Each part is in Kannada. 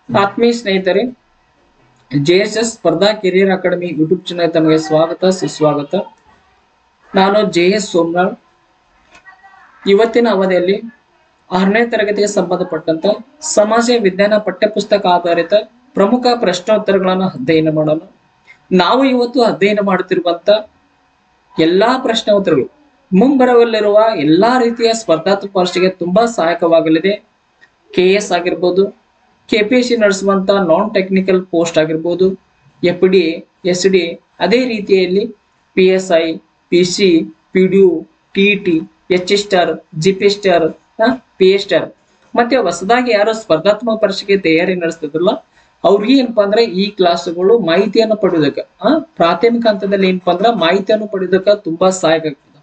ಆತ್ಮೀಯ ಸ್ನೇಹಿತರೆ, JSS ಸ್ಪರ್ಧಾ ಕೆರಿಯರ್ ಅಕಾಡೆಮಿ ಯೂಟ್ಯೂಬ್ ಚಾನೆಲ್ ತಮಗೆ ಸ್ವಾಗತ ಸುಸ್ವಾಗತ. ನಾನು JS ಸೋಮನಾಳ್. ಇವತ್ತಿನ ಅವಧಿಯಲ್ಲಿ 6ನೇ ತರಗತಿಗೆ ಸಂಬಂಧಪಟ್ಟಂತ ಸಮಾಜ ವಿಜ್ಞಾನ ಪಠ್ಯಪುಸ್ತಕ ಆಧಾರಿತ ಪ್ರಮುಖ ಪ್ರಶ್ನೋತ್ತರಗಳನ್ನು ಅಧ್ಯಯನ ಮಾಡೋಣ. ನಾವು ಇವತ್ತು ಅಧ್ಯಯನ ಮಾಡುತ್ತಿರುವಂತ ಎಲ್ಲಾ ಪ್ರಶ್ನೋತ್ತರಗಳು ಮುಂಬರವಲ್ಲಿರುವ ಎಲ್ಲಾ ರೀತಿಯ ಸ್ಪರ್ಧಾತ್ಮಕ ಪರೀಕ್ಷೆಗೆ ತುಂಬಾ ಸಹಾಯಕವಾಗಲಿದೆ. KS ಆಗಿರ್ಬೋದು, KPSC ನಡೆಸುವಂತ ನಾನ್ ಟೆಕ್ನಿಕಲ್ ಪೋಸ್ಟ್ ಆಗಿರ್ಬೋದು, FD, SD, ಅದೇ ರೀತಿಯಲ್ಲಿ PSI, PC, PDU, TET, HS star, GP star, PA star ಮತ್ತೆ ಹೊಸದಾಗಿ ಯಾರು ಸ್ಪರ್ಧಾತ್ಮಕ ಪರೀಕ್ಷೆಗೆ ತಯಾರಿ ನಡೆಸ್ತಿದ್ರಲ್ಲ ಅವ್ರಿಗೆ ಏನಪ್ಪಾ ಅಂದ್ರೆ ಈ ಕ್ಲಾಸ್ಗಳು ಮಾಹಿತಿಯನ್ನು ಪಡೆಯೋದಕ್ಕೆ ಪ್ರಾಥಮಿಕ ಹಂತದಲ್ಲಿ ಏನಪ್ಪಾ ಅಂದ್ರೆ ಮಾಹಿತಿಯನ್ನು ಪಡೆಯೋದಕ್ಕೆ ತುಂಬಾ ಸಹಾಯಕ ಆಗ್ತದೆ.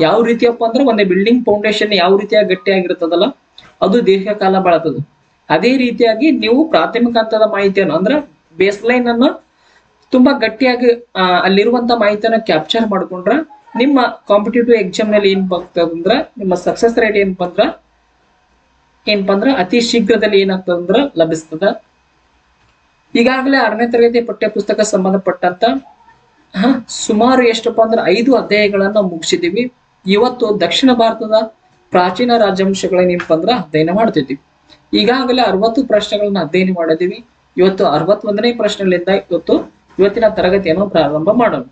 ಯಾವ ರೀತಿಯಪ್ಪ ಅಂದ್ರೆ ಒಂದು ಬಿಲ್ಡಿಂಗ್ ಫೌಂಡೇಶನ್ ಯಾವ ರೀತಿಯಾಗಿ ಗಟ್ಟಿಯಾಗಿರ್ತದಲ್ಲ ಅದು ದೀರ್ಘಕಾಲ ಬಾಳತದ. ಅದೇ ರೀತಿಯಾಗಿ ನೀವು ಪ್ರಾಥಮಿಕ ಹಂತದ ಮಾಹಿತಿಯನ್ನು ಅಂದ್ರೆ ಬೇಸ್ ಲೈನ್ ಅನ್ನು ತುಂಬಾ ಗಟ್ಟಿಯಾಗಿ ಅಲ್ಲಿರುವಂತ ಮಾಹಿತಿಯನ್ನು ಕ್ಯಾಪ್ಚರ್ ಮಾಡ್ಕೊಂಡ್ರ ನಿಮ್ಮ ಕಾಂಪಿಟೇಟಿವ್ ಎಕ್ಸಾಮ್ ನಲ್ಲಿ ಏನಪ್ಪಾ ಆಗ್ತದಂದ್ರ ನಿಮ್ಮ ಸಕ್ಸಸ್ ರೇಟ್ ಏನಪ್ಪಾ ಅಂದ್ರ ಅತಿ ಶೀಘ್ರದಲ್ಲಿ ಏನಾಗ್ತದಂದ್ರ ಲಭಿಸ್ತದ. ಈಗಾಗಲೇ 6ನೇ ತರಗತಿ ಪಠ್ಯ ಪುಸ್ತಕ ಸಂಬಂಧಪಟ್ಟಂತ ಸುಮಾರು ಎಷ್ಟಪ್ಪ ಅಂದ್ರೆ 5 ಅಧ್ಯಾಯಗಳನ್ನ ಮುಗಿಸಿದೀವಿ. ಇವತ್ತು ದಕ್ಷಿಣ ಭಾರತದ ಪ್ರಾಚೀನ ರಾಜವಂಶಗಳನ್ನ ಏನಪ್ಪಾ ಅಂದ್ರ ಅಧ್ಯಯನ ಮಾಡ್ತಿದ್ವಿ. ಈಗಾಗಲೇ 60 ಪ್ರಶ್ನೆಗಳನ್ನ ಅಧ್ಯಯನ ಮಾಡಿದೀವಿ. ಇವತ್ತು 61ನೇ ಪ್ರಶ್ನೆಗಳಿಂದ ಇವತ್ತಿನ ತರಗತಿಯನ್ನು ಪ್ರಾರಂಭ ಮಾಡೋಣ.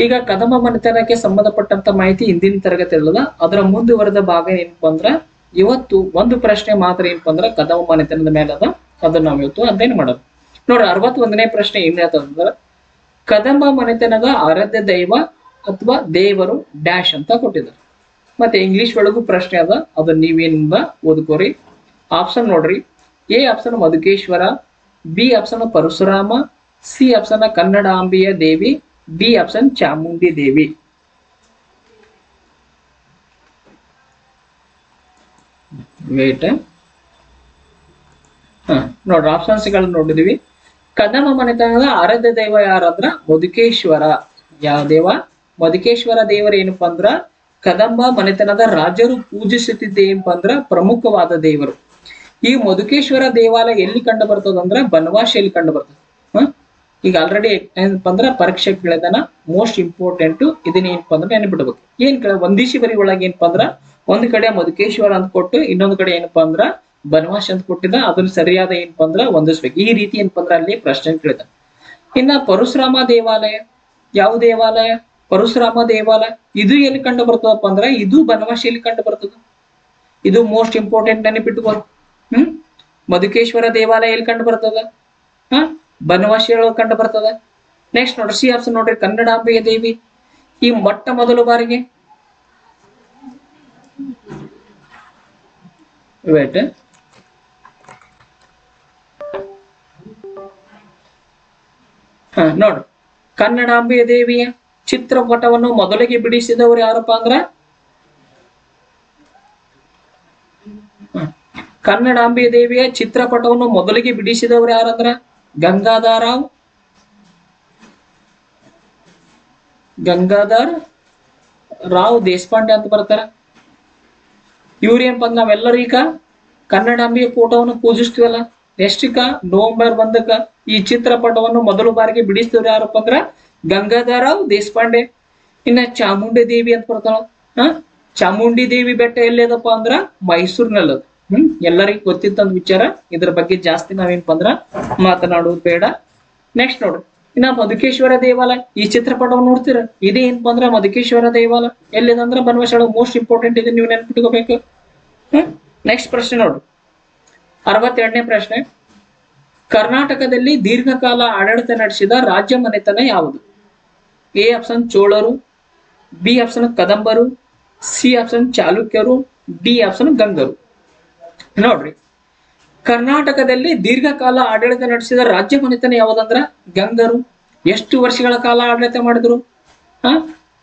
ಈಗ ಕದಂಬ ಮನೆತನಕ್ಕೆ ಸಂಬಂಧಪಟ್ಟಂತ ಮಾಹಿತಿ ಹಿಂದಿನ ತರಗತಿ ಇರಲ್ಲ, ಅದರ ಮುಂದುವರೆದ ಭಾಗ ಏನಪ್ಪಾ ಅಂದ್ರ ಇವತ್ತು ಒಂದು ಪ್ರಶ್ನೆ ಮಾತ್ರ ಏನಪ್ಪಾ ಅಂದ್ರ ಕದಂಬ ಮನೆತನದ ಮೇಲೆ ಅದ, ಅದನ್ನ ನಾವು ಇವತ್ತು ಅಧ್ಯಯನ ಮಾಡೋಣ. ನೋಡ್ರಿ 61ನೇ ಪ್ರಶ್ನೆ ಏನ್ ಹೇಳ್ತದಂದ್ರ ಕದಂಬ ಮನೆತನದ ಆರಾಧ್ಯ ದೈವ ಅಥವಾ ದೇವರು ಡ್ಯಾಶ್ ಅಂತ ಕೊಟ್ಟಿದ್ದಾರೆ. ಮತ್ತೆ ಇಂಗ್ಲಿಷ್ ಒಳಗೂ ಪ್ರಶ್ನೆ ಅದ, ಅದನ್ನ ನೀವೇನಿಂದ ಓದ್ಕೋರಿ. ಆಪ್ಷನ್ ನೋಡ್ರಿ, A option Madhukeshwara, B option Parashurama, C option ಕನ್ನಡಾಂಬೆಯ ದೇವಿ, D option Chamundi Devi. Wait ನೋಡ್ರಿ ಆಪ್ಷನ್ಸ್ ಗಳನ್ನ ನೋಡಿದೀವಿ. ಕದಂಬ ಮನೆತನದ ಆರಾಧ್ಯ ದೈವ ಯಾರಂದ್ರ ಮಧುಕೇಶ್ವರ. ಯಾವ ದೇವ? ಮಧುಕೇಶ್ವರ ದೇವರ ಏನಪ್ಪಾ ಅಂದ್ರ ಕದಂಬ ಮನೆತನದ ರಾಜರು ಪೂಜಿಸುತ್ತಿದ್ದ ಏನಪ್ಪಾ ಅಂದ್ರ ಪ್ರಮುಖವಾದ ದೇವರು. ಈ ಮಧುಕೇಶ್ವರ ದೇವಾಲಯ ಎಲ್ಲಿ ಕಂಡು ಬರ್ತದಂದ್ರ ಬನವಾಸಿಯಲ್ಲಿ ಕಂಡು ಬರ್ತದೆ. ಈಗ ಆಲ್ರೆಡಿ ಏನಪ್ಪಾ ಅಂದ್ರ ಪರೀಕ್ಷೆ ಕೇಳಿದಾನ, ಮೋಸ್ಟ್ ಇಂಪಾರ್ಟೆಂಟ್ ಇದನ್ನ ಏನಪ್ಪಾ ಅಂದ್ರೆ ನೆನಪಿಡ್ಬೇಕು. ಏನ್ ಒಂದಿಶಿ ಬರಿ ಒಳಗೆ ಏನಪ್ಪಾ ಅಂದ್ರ ಒಂದ್ ಕಡೆ ಮಧುಕೇಶ್ವರ ಅಂತ ಕೊಟ್ಟು ಇನ್ನೊಂದ್ ಕಡೆ ಏನಪ್ಪಾ ಅಂದ್ರ ಬನವಾಸಿ ಅಂತ ಕೊಟ್ಟಿದ್ದ, ಅದನ್ನ ಸರಿಯಾದ ಏನಪ್ಪಾ ಅಂದ್ರ ಹೊಂದಿಸ್ಬೇಕು. ಈ ರೀತಿ ಏನಪ್ಪಾ ಅಂದ್ರ ಅಲ್ಲಿ ಪ್ರಶ್ನೆ ಕೇಳಿದ. ಇನ್ನ ಪರಶುರಾಮ ದೇವಾಲಯ, ಯಾವ ದೇವಾಲಯ? ಪರಶುರಾಮ ದೇವಾಲಯ. ಇದು ಎಲ್ಲಿ ಕಂಡು ಬರ್ತದಪ್ಪ ಅಂದ್ರ ಇದು ಬನವಾಸಿಯಲ್ಲಿ ಕಂಡು ಬರ್ತದ. ಇದು ಮೋಸ್ಟ್ ಇಂಪಾರ್ಟೆಂಟ್ ನೆನಪಿಟ್ಕೋರಿ. ಮಧುಕೇಶ್ವರ ದೇವಾಲಯ ಎಲ್ಲಿ ಕಂಡು ಬರ್ತದ? ಬನವಾಸಿ ಒಳಗೆ ಕಂಡು ಬರ್ತದ. ನೆಕ್ಸ್ಟ್ ನೋಡ್ರಿ C ಆಪ್ಷನ್ ನೋಡ್ರಿ, ಕನ್ನಡಾಂಬೆಯ ದೇವಿ. ಈ ಮೊಟ್ಟ ಮೊದಲ ಬಾರಿಗೆ ವೇಟ್ ನೋಡ್ರಿ, ಕನ್ನಡಾಂಬೆಯ ದೇವಿಯ ಚಿತ್ರಪಟವನ್ನು ಮೊದಲಿಗೆ ಬಿಡಿಸಿದವರು ಯಾರಪ್ಪ ಅಂದ್ರ ಕನ್ನಡಾಂಬೆಯ ದೇವಿಯ ಚಿತ್ರಪಟವನ್ನು ಮೊದಲಿಗೆ ಬಿಡಿಸಿದವರು ಯಾರಂದ್ರ ಗಂಗಾಧರ್ ರಾವ್ ದೇಶಪಾಂಡೆ ಅಂತ ಬರ್ತಾರ. ಇವ್ರ ಏನಪ್ಪ ಅಂದ್ರ ನಾವೆಲ್ಲರೂ ಈಗ ಕನ್ನಡಾಂಬೆಯ ಫೋಟೋವನ್ನು ಪೂಜಿಸ್ತೀವಲ್ಲ, ಎಷ್ಟಕ್ಕ ನವೆಂಬರ್ 1ಕ್ಕ ಈ ಚಿತ್ರಪಟವನ್ನು ಮೊದಲು ಬಾರಿಗೆ ಬಿಡಿಸಿದವ್ರು ಯಾರಪ್ಪ ಅಂದ್ರ ಗಂಗಾಧರ ರಾವ್ ದೇಶಪಾಂಡೆ. ಇನ್ನ ಚಾಮುಂಡಿ ದೇವಿ ಅಂತ ಬರ್ತಾಳ. ಚಾಮುಂಡಿ ದೇವಿ ಬೆಟ್ಟ ಎಲ್ಲಿದಪ್ಪ ಅಂದ್ರ ಮೈಸೂರಿನಲ್ಲದ. ಎಲ್ಲರಿಗೂ ಗೊತ್ತಿತ್ತಂದ ವಿಚಾರ, ಇದ್ರ ಬಗ್ಗೆ ಜಾಸ್ತಿ ನಾವೇನಪ್ಪ ಅಂದ್ರ ಮಾತನಾಡುವುದು ಬೇಡ. ನೆಕ್ಸ್ಟ್ ನೋಡ್ರಿ, ಇನ್ನ ಮಧುಕೇಶ್ವರ ದೇವಾಲಯ. ಈ ಚಿತ್ರಪಟವನ್ನು ನೋಡ್ತೀರ, ಇದೇ ಏನಪ್ಪಾ ಅಂದ್ರ ಮಧುಕೇಶ್ವರ ದೇವಾಲಯ ಎಲ್ಲಿದಂದ್ರ ಬನವಾಸಿ ಒಳಗೆ. ಮೋಸ್ಟ್ ಇಂಪಾರ್ಟೆಂಟ್ ಇದೆ, ನೀವು ನೆನ್ಪಿಟ್ಕೋಬೇಕು. ನೆಕ್ಸ್ಟ್ ಪ್ರಶ್ನೆ ನೋಡ್ರಿ, 62ನೇ ಪ್ರಶ್ನೆ. ಕರ್ನಾಟಕದಲ್ಲಿ ದೀರ್ಘಕಾಲ ಆಡಳಿತ ನಡೆಸಿದ ರಾಜ್ಯ ಮನೆತನ ಯಾವುದು? A ಆಪ್ಷನ್ ಚೋಳರು, B ಆಪ್ಷನ್ ಕದಂಬರು, C ಆಪ್ಷನ್ ಚಾಲುಕ್ಯರು, D ಆಪ್ಷನ್ ಗಂಗರು. ನೋಡ್ರಿ, ಕರ್ನಾಟಕದಲ್ಲಿ ದೀರ್ಘಕಾಲ ಆಡಳಿತ ನಡೆಸಿದ ರಾಜ್ಯ ಮನೆತನ ಯಾವುದಂದ್ರ ಗಂಗರು. ಎಷ್ಟು ವರ್ಷಗಳ ಕಾಲ ಆಡಳಿತ ಮಾಡಿದ್ರು?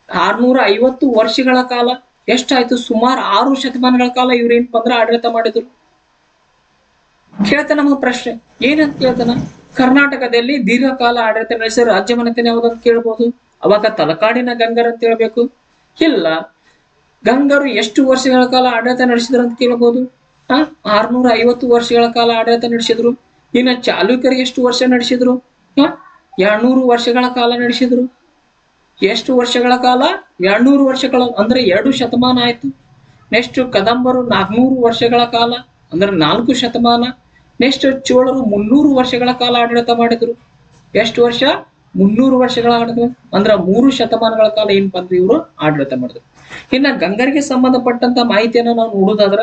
650 ವರ್ಷಗಳ ಕಾಲ. ಎಷ್ಟಾಯ್ತು? ಸುಮಾರು 6 ಶತಮಾನಗಳ ಕಾಲ ಇವ್ರೇನಪ್ಪ ಅಂದ್ರ ಆಡಳಿತ ಮಾಡಿದ್ರು. ಕೇಳ್ತಾನ ನಮ್ಮ ಪ್ರಶ್ನೆ ಏನಂತ ಕೇಳ್ತಾನ, ಕರ್ನಾಟಕದಲ್ಲಿ ದೀರ್ಘಕಾಲ ಆಡಳಿತ ನಡೆಸಿದ ರಾಜ್ಯ ಮನೆತನ ಯಾವುದಂತ ಕೇಳ್ಬೋದು. ಅವಾಗ ತಲಕಾಡಿನ ಗಂಗರ್ ಅಂತ ಹೇಳ್ಬೇಕು. ಇಲ್ಲ, ಗಂಗರು ಎಷ್ಟು ವರ್ಷಗಳ ಕಾಲ ಆಡಳಿತ ನಡೆಸಿದ್ರು ಅಂತ ಕೇಳ್ಬೋದು. 650 ವರ್ಷಗಳ ಕಾಲ ಆಡಳಿತ ನಡೆಸಿದ್ರು. ಇನ್ನು ಚಾಲುಕ್ಯರು ಎಷ್ಟು ವರ್ಷ ನಡೆಸಿದ್ರು? 200 ವರ್ಷಗಳ ಕಾಲ ನಡೆಸಿದ್ರು. ಎಷ್ಟು ವರ್ಷಗಳ ಕಾಲ? 200 ವರ್ಷಗಳ, ಅಂದ್ರೆ 2 ಶತಮಾನ ಆಯ್ತು. ನೆಕ್ಸ್ಟ್ ಕದಂಬರು 400 ವರ್ಷಗಳ ಕಾಲ, ಅಂದ್ರೆ 4 ಶತಮಾನ. ನೆಕ್ಸ್ಟ್ ಚೋಳರು 300 ವರ್ಷಗಳ ಕಾಲ ಆಡಳಿತ ಮಾಡಿದ್ರು. ಎಷ್ಟು ವರ್ಷ? 300 ವರ್ಷಗಳ ಆಡಳಿತ, ಅಂದ್ರ 3 ಶತಮಾನಗಳ ಕಾಲ ಏನಪ್ಪಾ ಅಂದ್ರೆ ಇವರು ಆಡಳಿತ ಮಾಡಿದ್ರು. ಇನ್ನ ಗಂಗರಿಗೆ ಸಂಬಂಧಪಟ್ಟಂತ ಮಾಹಿತಿಯನ್ನ ನಾವು ನೋಡುದಾದ್ರ,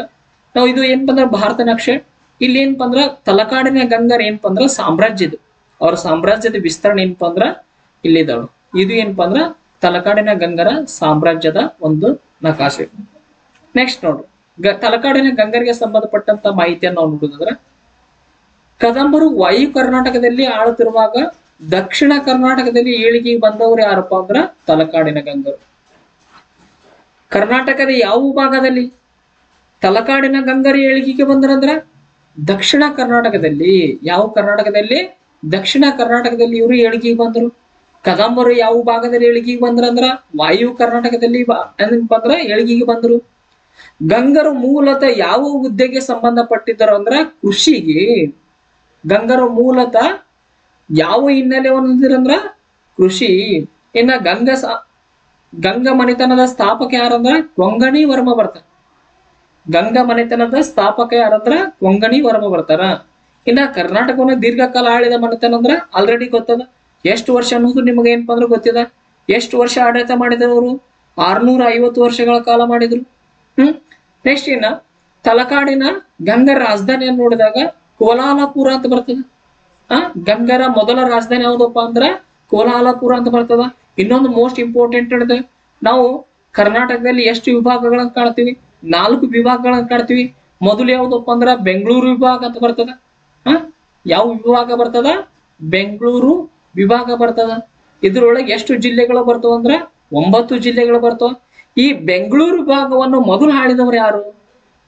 ನಾವು ಇದು ಏನಪ್ಪಾ ಅಂದ್ರೆ ಭಾರತ ನಕ್ಷೆ. ಇಲ್ಲಿ ಏನಪ್ಪಾ ಅಂದ್ರ ತಲಕಾಡಿನ ಗಂಗರ್ ಏನಪ್ಪಾ ಅಂದ್ರ ಸಾಮ್ರಾಜ್ಯದ, ಅವ್ರ ಸಾಮ್ರಾಜ್ಯದ ವಿಸ್ತರಣೆ ಏನಪ್ಪಾ ಅಂದ್ರ ಇಲ್ಲಿದ್ದಾಳು. ಇದು ಏನಪ್ಪಾ ಅಂದ್ರ ತಲಕಾಡಿನ ಗಂಗರ ಸಾಮ್ರಾಜ್ಯದ ಒಂದು ನಕಾಶೆ. ನೆಕ್ಸ್ಟ್ ನೋಡ್ರಿ, ತಲಕಾಡಿನ ಗಂಗರಿಗೆ ಸಂಬಂಧಪಟ್ಟಂತ ಮಾಹಿತಿಯನ್ನು ನಾವು ನೋಡುದಾದ್ರ, ಕದಂಬರು ವಾಯು ಕರ್ನಾಟಕದಲ್ಲಿ ಆಳುತ್ತಿರುವಾಗ ದಕ್ಷಿಣ ಕರ್ನಾಟಕದಲ್ಲಿ ಏಳಿಗೆಗೆ ಬಂದವರು ಯಾರಪ್ಪ ಅಂದ್ರ ತಲಕಾಡಿನ ಗಂಗರು. ಕರ್ನಾಟಕದ ಯಾವ ಭಾಗದಲ್ಲಿ ತಲಕಾಡಿನ ಗಂಗರು ಏಳಿಗೆಗೆ ಬಂದ್ರಂದ್ರ ದಕ್ಷಿಣ ಕರ್ನಾಟಕದಲ್ಲಿ. ಯಾವ ಕರ್ನಾಟಕದಲ್ಲಿ? ದಕ್ಷಿಣ ಕರ್ನಾಟಕದಲ್ಲಿ ಇವರು ಏಳಿಗೆಗೆ ಬಂದರು. ಕದಂಬರು ಯಾವ ಭಾಗದಲ್ಲಿ ಏಳಿಗೆಗೆ ಬಂದ್ರಂದ್ರ ವಾಯು ಕರ್ನಾಟಕದಲ್ಲಿ ಬಂದ್ರ ಏಳಿಗೆಗೆ ಬಂದರು. ಗಂಗರು ಮೂಲತಃ ಯಾವ ಹುದ್ದೆಗೆ ಸಂಬಂಧಪಟ್ಟಿದ್ದರು ಅಂದ್ರ ಕೃಷಿಗೆ. ಗಂಗರು ಮೂಲತಃ ಯಾವ ಹಿನ್ನೆಲೆ ಹೊಂದಿರಂದ್ರ ಕೃಷಿ. ಇನ್ನ ಗಂಗ ಮನೆತನದ ಸ್ಥಾಪಕ ಯಾರಂದ್ರ ಕೊಂಗಣಿ ವರ್ಮ ಬರ್ತಾರ. ಗಂಗ ಮನೆತನದ ಸ್ಥಾಪಕ ಯಾರಂದ್ರ ಕೊಂಗಣಿ ವರ್ಮ ಬರ್ತಾರ. ಇನ್ನ ಕರ್ನಾಟಕವನ್ನ ದೀರ್ಘಕಾಲ ಆಳಿದ ಮನೆತನ ಅಂದ್ರ ಆಲ್ರೆಡಿ ಗೊತ್ತದ. ಎಷ್ಟು ವರ್ಷ ಅನ್ನೋದು ನಿಮಗೆ ಏನಪ್ಪಾ ಅಂದ್ರೆ ಗೊತ್ತಿದ. ಎಷ್ಟು ವರ್ಷ ಆಡಳಿತ ಮಾಡಿದವರು? 650 ವರ್ಷಗಳ ಕಾಲ ಮಾಡಿದ್ರು. ನೆಕ್ಸ್ಟ್ ಇನ್ನ ತಲಕಾಡಿನ ಗಂಗರ ರಾಜಧಾನಿಯನ್ನು ನೋಡಿದಾಗ ಕೋಲಾಲಪುರ ಅಂತ ಬರ್ತದ. ಗಂಗರ ಮೊದಲ ರಾಜಧಾನಿ ಯಾವ್ದಪ್ಪ ಅಂದ್ರ ಕೋಲಾಲಪುರ ಅಂತ ಬರ್ತದ. ಇನ್ನೊಂದು ಮೋಸ್ಟ್ ಇಂಪಾರ್ಟೆಂಟ್ ಹೇಳಿದೆ, ನಾವು ಕರ್ನಾಟಕದಲ್ಲಿ ಎಷ್ಟು ವಿಭಾಗಗಳನ್ನ ಕಾಣ್ತೀವಿ? 4 ವಿಭಾಗಗಳನ್ನ ಕಾಣ್ತೀವಿ. ಮೊದಲು ಯಾವ್ದಪ್ಪ ಅಂದ್ರ ಬೆಂಗಳೂರು ವಿಭಾಗ ಅಂತ ಬರ್ತದ. ಯಾವ ವಿಭಾಗ ಬರ್ತದ? ಬೆಂಗಳೂರು ವಿಭಾಗ ಬರ್ತದ. ಇದ್ರೊಳಗೆ ಎಷ್ಟು ಜಿಲ್ಲೆಗಳು ಬರ್ತವ ಅಂದ್ರ 9 ಜಿಲ್ಲೆಗಳು ಬರ್ತವ. ಈ ಬೆಂಗಳೂರು ವಿಭಾಗವನ್ನು ಮೊದಲು ಆಳಿದವರು ಯಾರು?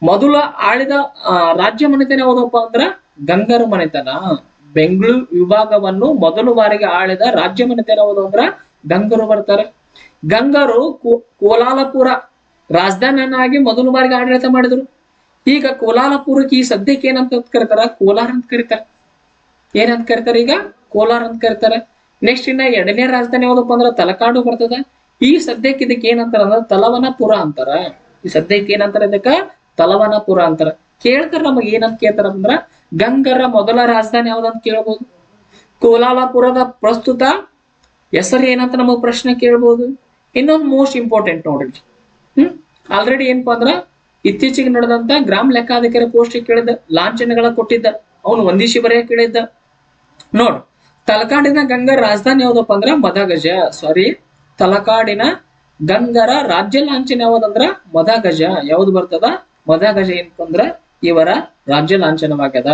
ಮೊದಲು ಆಳಿದ ರಾಜ್ಯ ಮನೆತನ ಯಾವ್ದಪ್ಪ ಅಂದ್ರ ಗಂಗರ ಮನೆತನ. ಬೆಂಗಳೂರು ವಿಭಾಗವನ್ನು ಮೊದಲು ಬಾರಿಗೆ ಆಳಿದ ರಾಜ್ಯ ಮನೆತನ ಯಾವುದು ಅಂದ್ರ ಗಂಗರು ಬರ್ತಾರೆ. ಗಂಗರು ಕೋಲಾಲಪುರ ರಾಜಧಾನಿಯನ್ನಾಗಿ ಮೊದಲು ಬಾರಿಗೆ ಆಡಳಿತ ಮಾಡಿದ್ರು. ಈಗ ಕೋಲಾಲಪುರಕ್ಕೆ ಈ ಸದ್ಯಕ್ಕೆ ಏನಂತ ಕರೀತಾರ? ಕೋಲಾರ ಅಂತ ಕರೀತಾರ. ಏನಂತ ಕರೀತಾರ? ಈಗ ಕೋಲಾರ ಅಂತ ಕರೀತಾರ. ನೆಕ್ಸ್ಟ್ ಇನ್ನ 2ನೇ ರಾಜಧಾನಿ ಯಾವ್ದಪ್ಪ ಅಂದ್ರ ತಲಕಾಡು ಬರ್ತದ. ಈ ಸದ್ಯಕ್ಕೆ ಇದಕ್ಕೆ ಏನಂತಾರ ಅಂದ್ರ ತಲವನಪುರ ಅಂತಾರ. ಈ ಸದ್ಯಕ್ಕೆ ಏನಂತಾರ? ಇದಕ್ಕ ತಲವನಪುರ ಅಂತಾರ. ಕೇಳ್ತಾರ ನಮಗ್ ಏನಂತ ಕೇಳ್ತಾರ ಅಂದ್ರ ಗಂಗರ ಮೊದಲ ರಾಜಧಾನಿ ಯಾವ್ದಂತ ಕೇಳ್ಬೋದು. ಕೋಲಾಲಪುರದ ಪ್ರಸ್ತುತ ಹೆಸರು ಏನಂತ ನಮಗ್ ಪ್ರಶ್ನೆ ಕೇಳ್ಬೋದು. ಇನ್ನೊಂದು ಮೋಸ್ಟ್ ಇಂಪಾರ್ಟೆಂಟ್ ನೋಡ್ರಿ, ಆಲ್ರೆಡಿ ಏನಪ್ಪಾ ಅಂದ್ರ ಇತ್ತೀಚೆಗೆ ನಡೆದಂತ ಗ್ರಾಮ ಲೆಕ್ಕಾಧಿಕಾರಿ ಪೋಸ್ಟ್ ಕೇಳಿದ್ದ, ಲಾಂಛನಗಳ ಕೊಟ್ಟಿದ್ದ, ಅವನು ಒಂದಿಶಿ ಬರೆಯ ಕೇಳಿದ್ದ. ನೋಡ್, ತಲಕಾಡಿನ ಗಂಗರ ರಾಜಧಾನಿ ಯಾವ್ದಪ್ಪ ಅಂದ್ರ ಮದಗಜ. ತಲಕಾಡಿನ ಗಂಗರ ರಾಜ್ಯ ಲಾಂಛನ ಯಾವ್ದಂದ್ರ ಮದಗಜ. ಯಾವ್ದು ಬರ್ತದ? ಮದಗಜ ಏನಪ್ಪ ಅಂದ್ರ ಇವರ ರಾಜ್ಯ ಲಾಂಛನವಾಗ್ಯದ.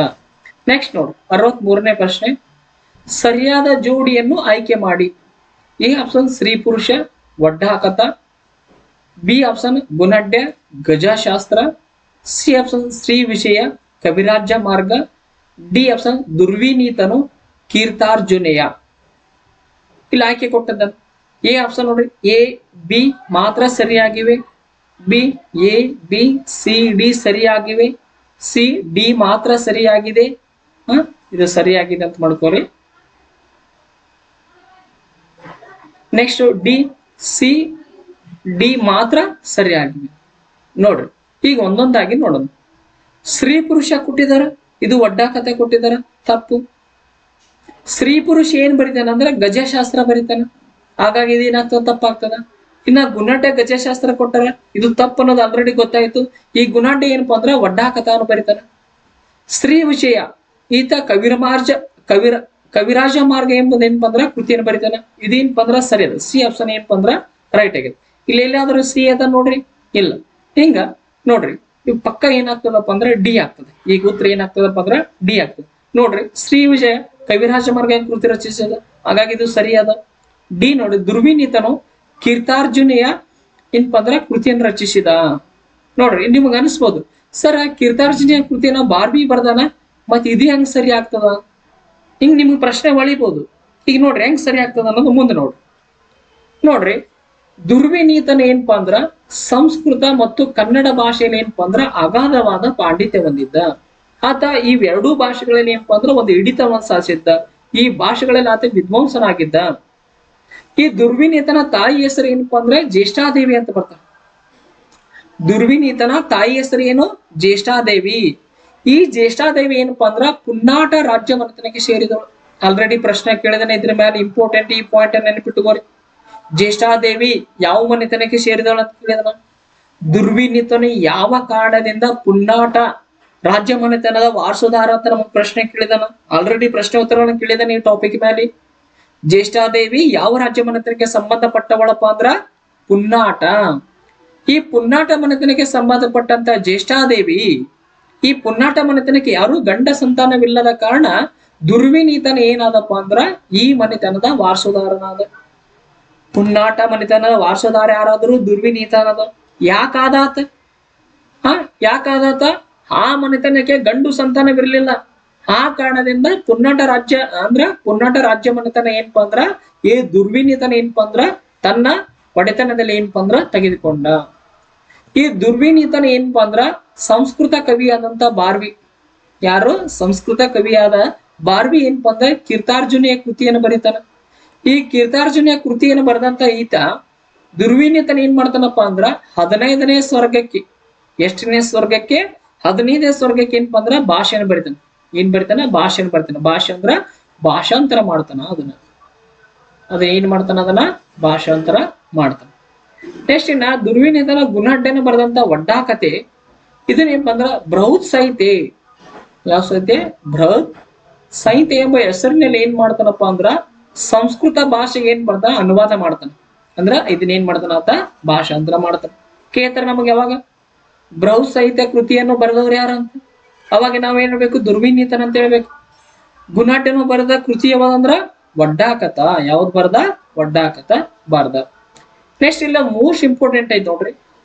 ನೆಕ್ಸ್ಟ್ ನೋಡು, 63ನೇ ಪ್ರಶ್ನೆ, ಸರಿಯಾದ ಜೋಡಿಯನ್ನು ಆಯ್ಕೆ ಮಾಡಿ. ಎ ಆಪ್ಷನ್ ಸ್ತ್ರೀ ಪುರುಷ ಒಡ್ಡಾಕತ, B option ಗುಣಡ್ಯ Gajashastra, C option ಸ್ತ್ರೀ ವಿಷಯ ಕವಿರಾಜ್ಯ ಮಾರ್ಗ, ಡಿ ಆಪ್ಷನ್ ದುರ್ವಿನೀತನು ಕೀರ್ತಾರ್ಜುನೇಯ. ಇಲ್ಲಿ ಆಯ್ಕೆ ಕೊಟ್ಟದ ಎ ಆಪ್ಷನ್ ನೋಡ್ರಿ, ಎ ಬಿ ಮಾತ್ರ ಸರಿಯಾಗಿವೆ, B A B C D ಸರಿಯಾಗಿವೆ, ಸಿ ಡಿ ಮಾತ್ರ ಸರಿಯಾಗಿದೆ. ಇದು ಸರಿಯಾಗಿದೆ ಅಂತ ಮಾಡ್ಕೋರಿ. ನೆಕ್ಸ್ಟ್ ಡಿ ಸಿ ಡಿ ಮಾತ್ರ ಸರಿಯಾಗಿವೆ. ನೋಡ್ರಿ, ಈಗ ಒಂದೊಂದಾಗಿ ನೋಡೋಣ. ಸ್ತ್ರೀ ಪುರುಷ ಕೊಟ್ಟಿದಾರ, ಇದು ಒಡ್ಡಾಕತೆ ಕೊಟ್ಟಿದಾರ, ತಪ್ಪು. ಸ್ತ್ರೀ ಪುರುಷ ಏನ್ ಬರೀತಾನ ಅಂದ್ರೆ ಗಜಶಾಸ್ತ್ರ ಬರೀತಾನ, ಹಾಗಾಗಿ ಇದೇನಾಗ್ತದ? ತಪ್ಪಾಗ್ತದ. ಇನ್ನ ಗುಣಡ್ಡ ಗಜಶಾಸ್ತ್ರ ಕೊಟ್ಟಾರ, ಇದು ತಪ್ಪು ಅನ್ನೋದು ಆಲ್ರೆಡಿ ಗೊತ್ತಾಯ್ತು. ಈ ಗುಣಡ್ಡ ಏನಪ್ಪಾ ಅಂದ್ರ ಒಡ್ಡಾಕತಾನು ಬರೀತಾನ. ಸ್ತ್ರೀ ವಿಷಯ ಈತ ಕವಿರಾಜ ಮಾರ್ಗ ಎಂಬುದು ಏನಪ್ಪ ಅಂದ್ರ ಕೃತಿಯನ್ನು ಬರೀತಾನ, ಇದೇನಪ್ಪ ಅಂದ್ರ ಸರಿ ಅದ. ಸಿ ಆಪ್ಷನ್ ಏನಪ್ಪ ಅಂದ್ರ ರೈಟ್ ಆಗಿದೆ. ಇಲ್ಲಿ ಎಲ್ಲಾದ್ರೂ ಸಿ ಅದ ನೋಡ್ರಿ? ಇಲ್ಲ. ಹಿಂಗ ನೋಡ್ರಿ, ಇವ್ ಪಕ್ಕ ಏನಾಗ್ತದಪ್ಪ ಅಂದ್ರೆ ಡಿ ಆಗ್ತದೆ. ಈಗ ಉತ್ತರ ಏನಾಗ್ತದಪ್ಪ ಅಂದ್ರ ಡಿ ಆಗ್ತದೆ. ನೋಡ್ರಿ, ಶ್ರೀ ವಿಜಯ ಕವಿರಾಜ ಮಾರ್ಗ ಕೃತಿ ರಚಿಸಿದ, ಹಾಗಾಗಿ ಇದು ಸರಿಯಾದ ಡಿ. ನೋಡಿ, ದುರ್ವಿನೀತನು ಕೀರ್ತಾರ್ಜುನೆಯ ಏನಪ್ಪ ಅಂದ್ರ ಕೃತಿಯನ್ನು ರಚಿಸಿದ. ನೋಡ್ರಿ, ನಿಮಗ ಅನಿಸ್ಬೋದು, ಸರ್ ಕೀರ್ತಾರ್ಜುನೆಯ ಕೃತಿಯನ್ನ ಬಾರ್ಬಿ ಬರ್ದಾನ, ಮತ್ ಇದು ಹೆಂಗ್ ಸರಿ ಆಗ್ತದ? ಹಿಂಗ್ ನಿಮ್ಗೆ ಪ್ರಶ್ನೆ ಹೊಳಿಬಹುದು. ಈಗ ನೋಡ್ರಿ ಹೆಂಗ್ ಸರಿ ಆಗ್ತದ ಅನ್ನೋದು ಮುಂದೆ ನೋಡ್ರಿ. ದುರ್ವಿನೀತನ ಏನಪ್ಪಾ ಅಂದ್ರ ಸಂಸ್ಕೃತ ಮತ್ತು ಕನ್ನಡ ಭಾಷೆಯಲ್ಲಿ ಏನಪ್ಪಾ ಅಂದ್ರ ಅಗಾಧವಾದ ಪಾಂಡಿತ್ಯ ಹೊಂದಿದ್ದ. ಆತ ಇವೆರಡೂ ಭಾಷೆಗಳಲ್ಲಿ ಏನಪ್ಪಾ ಅಂದ್ರೆ ಒಂದು ಹಿಡಿತವನ್ನು ಸಾಧಿಸಿದ್ದ. ಈ ಭಾಷೆಗಳಲ್ಲಿ ಆತ ವಿದ್ವಾಂಸನಾಗಿದ್ದ. ಈ ದುರ್ವಿನೀತನ ತಾಯಿ ಹೆಸರು ಏನಪ್ಪಾ ಅಂದ್ರೆ ಜ್ಯೇಷ್ಠಾದೇವಿ ಅಂತ ಬರ್ತಾರೆ. ದುರ್ವಿನೀತನ ತಾಯಿ ಹೆಸರು ಏನು? ಜ್ಯೇಷ್ಠಾದೇವಿ. ಈ ಜ್ಯೇಷ್ಠಾದೇವಿ ಏನಪ್ಪಾ ಅಂದ್ರ ಪುನ್ನಾಟ ರಾಜ್ಯ ಮನೆತನಕ್ಕೆ ಸೇರಿದವಳು. ಆಲ್ರೆಡಿ ಪ್ರಶ್ನೆ ಕೇಳಿದಾನೆ, ಇದ್ರ ಮೇಲೆ ಇಂಪಾರ್ಟೆಂಟ್ ಈ ಪಾಯಿಂಟ್ ಅನ್ನು ನೆನಪಿಟ್ಟುಕೋರಿ. ಜ್ಯೇಷ್ಠಾದೇವಿ ಯಾವ ಮನೆತನಕ್ಕೆ ಸೇರಿದವಳು ಅಂತ ಕೇಳಿದನ. ದುರ್ವಿನೀತನು ಯಾವ ಕಾರಣದಿಂದ ಪುನ್ನಾಟ ರಾಜ್ಯ ಮನೆತನದ ವಾರಸುದಾರ ಅಂತ ನಮಗ್ ಪ್ರಶ್ನೆ ಕೇಳಿದಾನ. ಆಲ್ರೆಡಿ ಪ್ರಶ್ನೆ ಉತ್ತರವನ್ನು ಕೇಳಿದಾನೆ ಈ ಟಾಪಿಕ್ ಮೇಲೆ. ಜ್ಯೇಷ್ಠಾದೇವಿ ಯಾವ ರಾಜ್ಯ ಮನೆತನಕ್ಕೆ ಸಂಬಂಧಪಟ್ಟವಳಪ್ಪ ಅಂದ್ರ ಪುನ್ನಾಟ. ಈ ಪುನ್ನಾಟ ಮನೆತನಕ್ಕೆ ಸಂಬಂಧಪಟ್ಟಂತ ಜ್ಯೇಷ್ಠಾದೇವಿ, ಈ ಪುನ್ನಾಟ ಮನೆತನಕ್ಕೆ ಯಾರು ಗಂಡ ಸಂತಾನವಿಲ್ಲದ ಕಾರಣ ದುರ್ವಿನೀತನ ಏನಾದಪ್ಪ ಅಂದ್ರ ಈ ಮನೆತನದ ವಾರಸುದಾರನಾದ. ಪುನ್ನಾಟ ಮನೆತನದ ವಾರಸುದಾರ ಯಾರಾದ್ರೂ ದುರ್ವಿನೀತನದ. ಯಾಕಾದಾತ? ಯಾಕಾದಾತ? ಆ ಮನೆತನಕ್ಕೆ ಗಂಡು ಸಂತಾನವಿರ್ಲಿಲ್ಲ. ಆ ಕಾರಣದಿಂದ ಪುನ್ನಾಟ ರಾಜ್ಯ ಮನೆತನ ಏನಪ್ಪಾ ಅಂದ್ರ ಈ ದುರ್ವಿನೀತನ ಏನಪ್ಪಾ ಅಂದ್ರ ತನ್ನ ಒಡೆತನದಲ್ಲಿ ಏನಪ್ಪಾ ಅಂದ್ರ ತೆಗೆದುಕೊಂಡ. ಈ ದುರ್ವಿನೀತನ ಏನಪ್ಪಾ ಅಂದ್ರ ಸಂಸ್ಕೃತ ಕವಿಯಾದಂತ ಬಾರ್ವಿ, ಯಾರು ಸಂಸ್ಕೃತ ಕವಿಯಾದ ಬಾರ್ವಿ ಏನಪ್ಪಾ ಅಂದ್ರ ಕೀರ್ತಾರ್ಜುನಿಯ ಕೃತಿಯನ್ನು ಬರೀತಾನ. ಈ ಕೀರ್ತಾರ್ಜುನಿಯ ಕೃತಿಯನ್ನು ಬರೆದಂತ ಈತ ದುರ್ವಿನೀತನ ಏನ್ ಮಾಡ್ತಾನಪ್ಪ ಅಂದ್ರ 15ನೇ ಸ್ವರ್ಗಕ್ಕೆ, ಎಷ್ಟನೇ ಸ್ವರ್ಗಕ್ಕೆ? 15ನೇ ಸ್ವರ್ಗಕ್ಕೆ ಏನಪ್ಪಾ ಅಂದ್ರ ಭಾಷೆಯನ್ನು ಬರಿತಾನ. ಏನ್ ಬರಿತಾನ? ಭಾಷೆಯನ್ನು ಬರಿತಾನ. ಭಾಷೆ ಅಂದ್ರ ಭಾಷಾಂತರ ಮಾಡ್ತಾನ. ಏನ್ ಮಾಡ್ತಾನ? ಅದನ್ನ ಭಾಷಾಂತರ ಮಾಡ್ತಾನ. ನೆಕ್ಸ್ಟ್ ಇನ್ನ ದುರ್ವಿನೀತನ ಗುಣಾಢ್ಯನ ಬರೆದಂತ ಒಡ್ಡಾ ಕತೆ, ಇದನ್ನೇನಪ್ಪ ಅಂದ್ರ ಬೃಹತ್ ಸಾಹಿತ್ಯ. ಯಾವ ಸಾಹಿತ್ಯ? ಬೃಹತ್ ಸಾಹಿತ್ಯ ಎಂಬ ಹೆಸರಿನಲ್ಲಿ ಏನ್ ಮಾಡ್ತಾನಪ್ಪ ಅಂದ್ರ ಸಂಸ್ಕೃತ ಭಾಷೆಗೆ ಏನ್ ಮಾಡ್ತಾನ? ಅನುವಾದ ಮಾಡ್ತಾನ. ಅಂದ್ರ ಇದನ್ನೇನ್ ಮಾಡ್ತಾನ ಆತ? ಭಾಷಾಂತರ ಮಾಡ್ತಾನ. ಕೇಳ್ತಾರ ನಮಗೆ ಯಾವಾಗ ಬೃಹತ್ ಸಾಹಿತ್ಯ ಕೃತಿಯನ್ನು ಬರೆದವ್ರು ಯಾರು ಅಂತ, ಅವಾಗ ನಾವೇನ್ ಹೇಳ್ಬೇಕು? ದುರ್ವಿನೀತನ ಅಂತ ಹೇಳ್ಬೇಕು. ಗುಣಾಢ್ಯನು ಬರೆದ ಕೃತಿ ಯಾವ್ದಂದ್ರ ಒಡ್ಡಾ ಕಥ. ಯಾವ್ದು ಬರ್ದ? ಒಡ್ಡಾ ಕಥ ಬರ್ದ. ನೆಕ್ಸ್ಟ್ ಇಲ್ಲ ಮೋಸ್ಟ್ ಇಂಪಾರ್ಟೆಂಟ್ ಐತಿ ನೋಡ್ರಿ,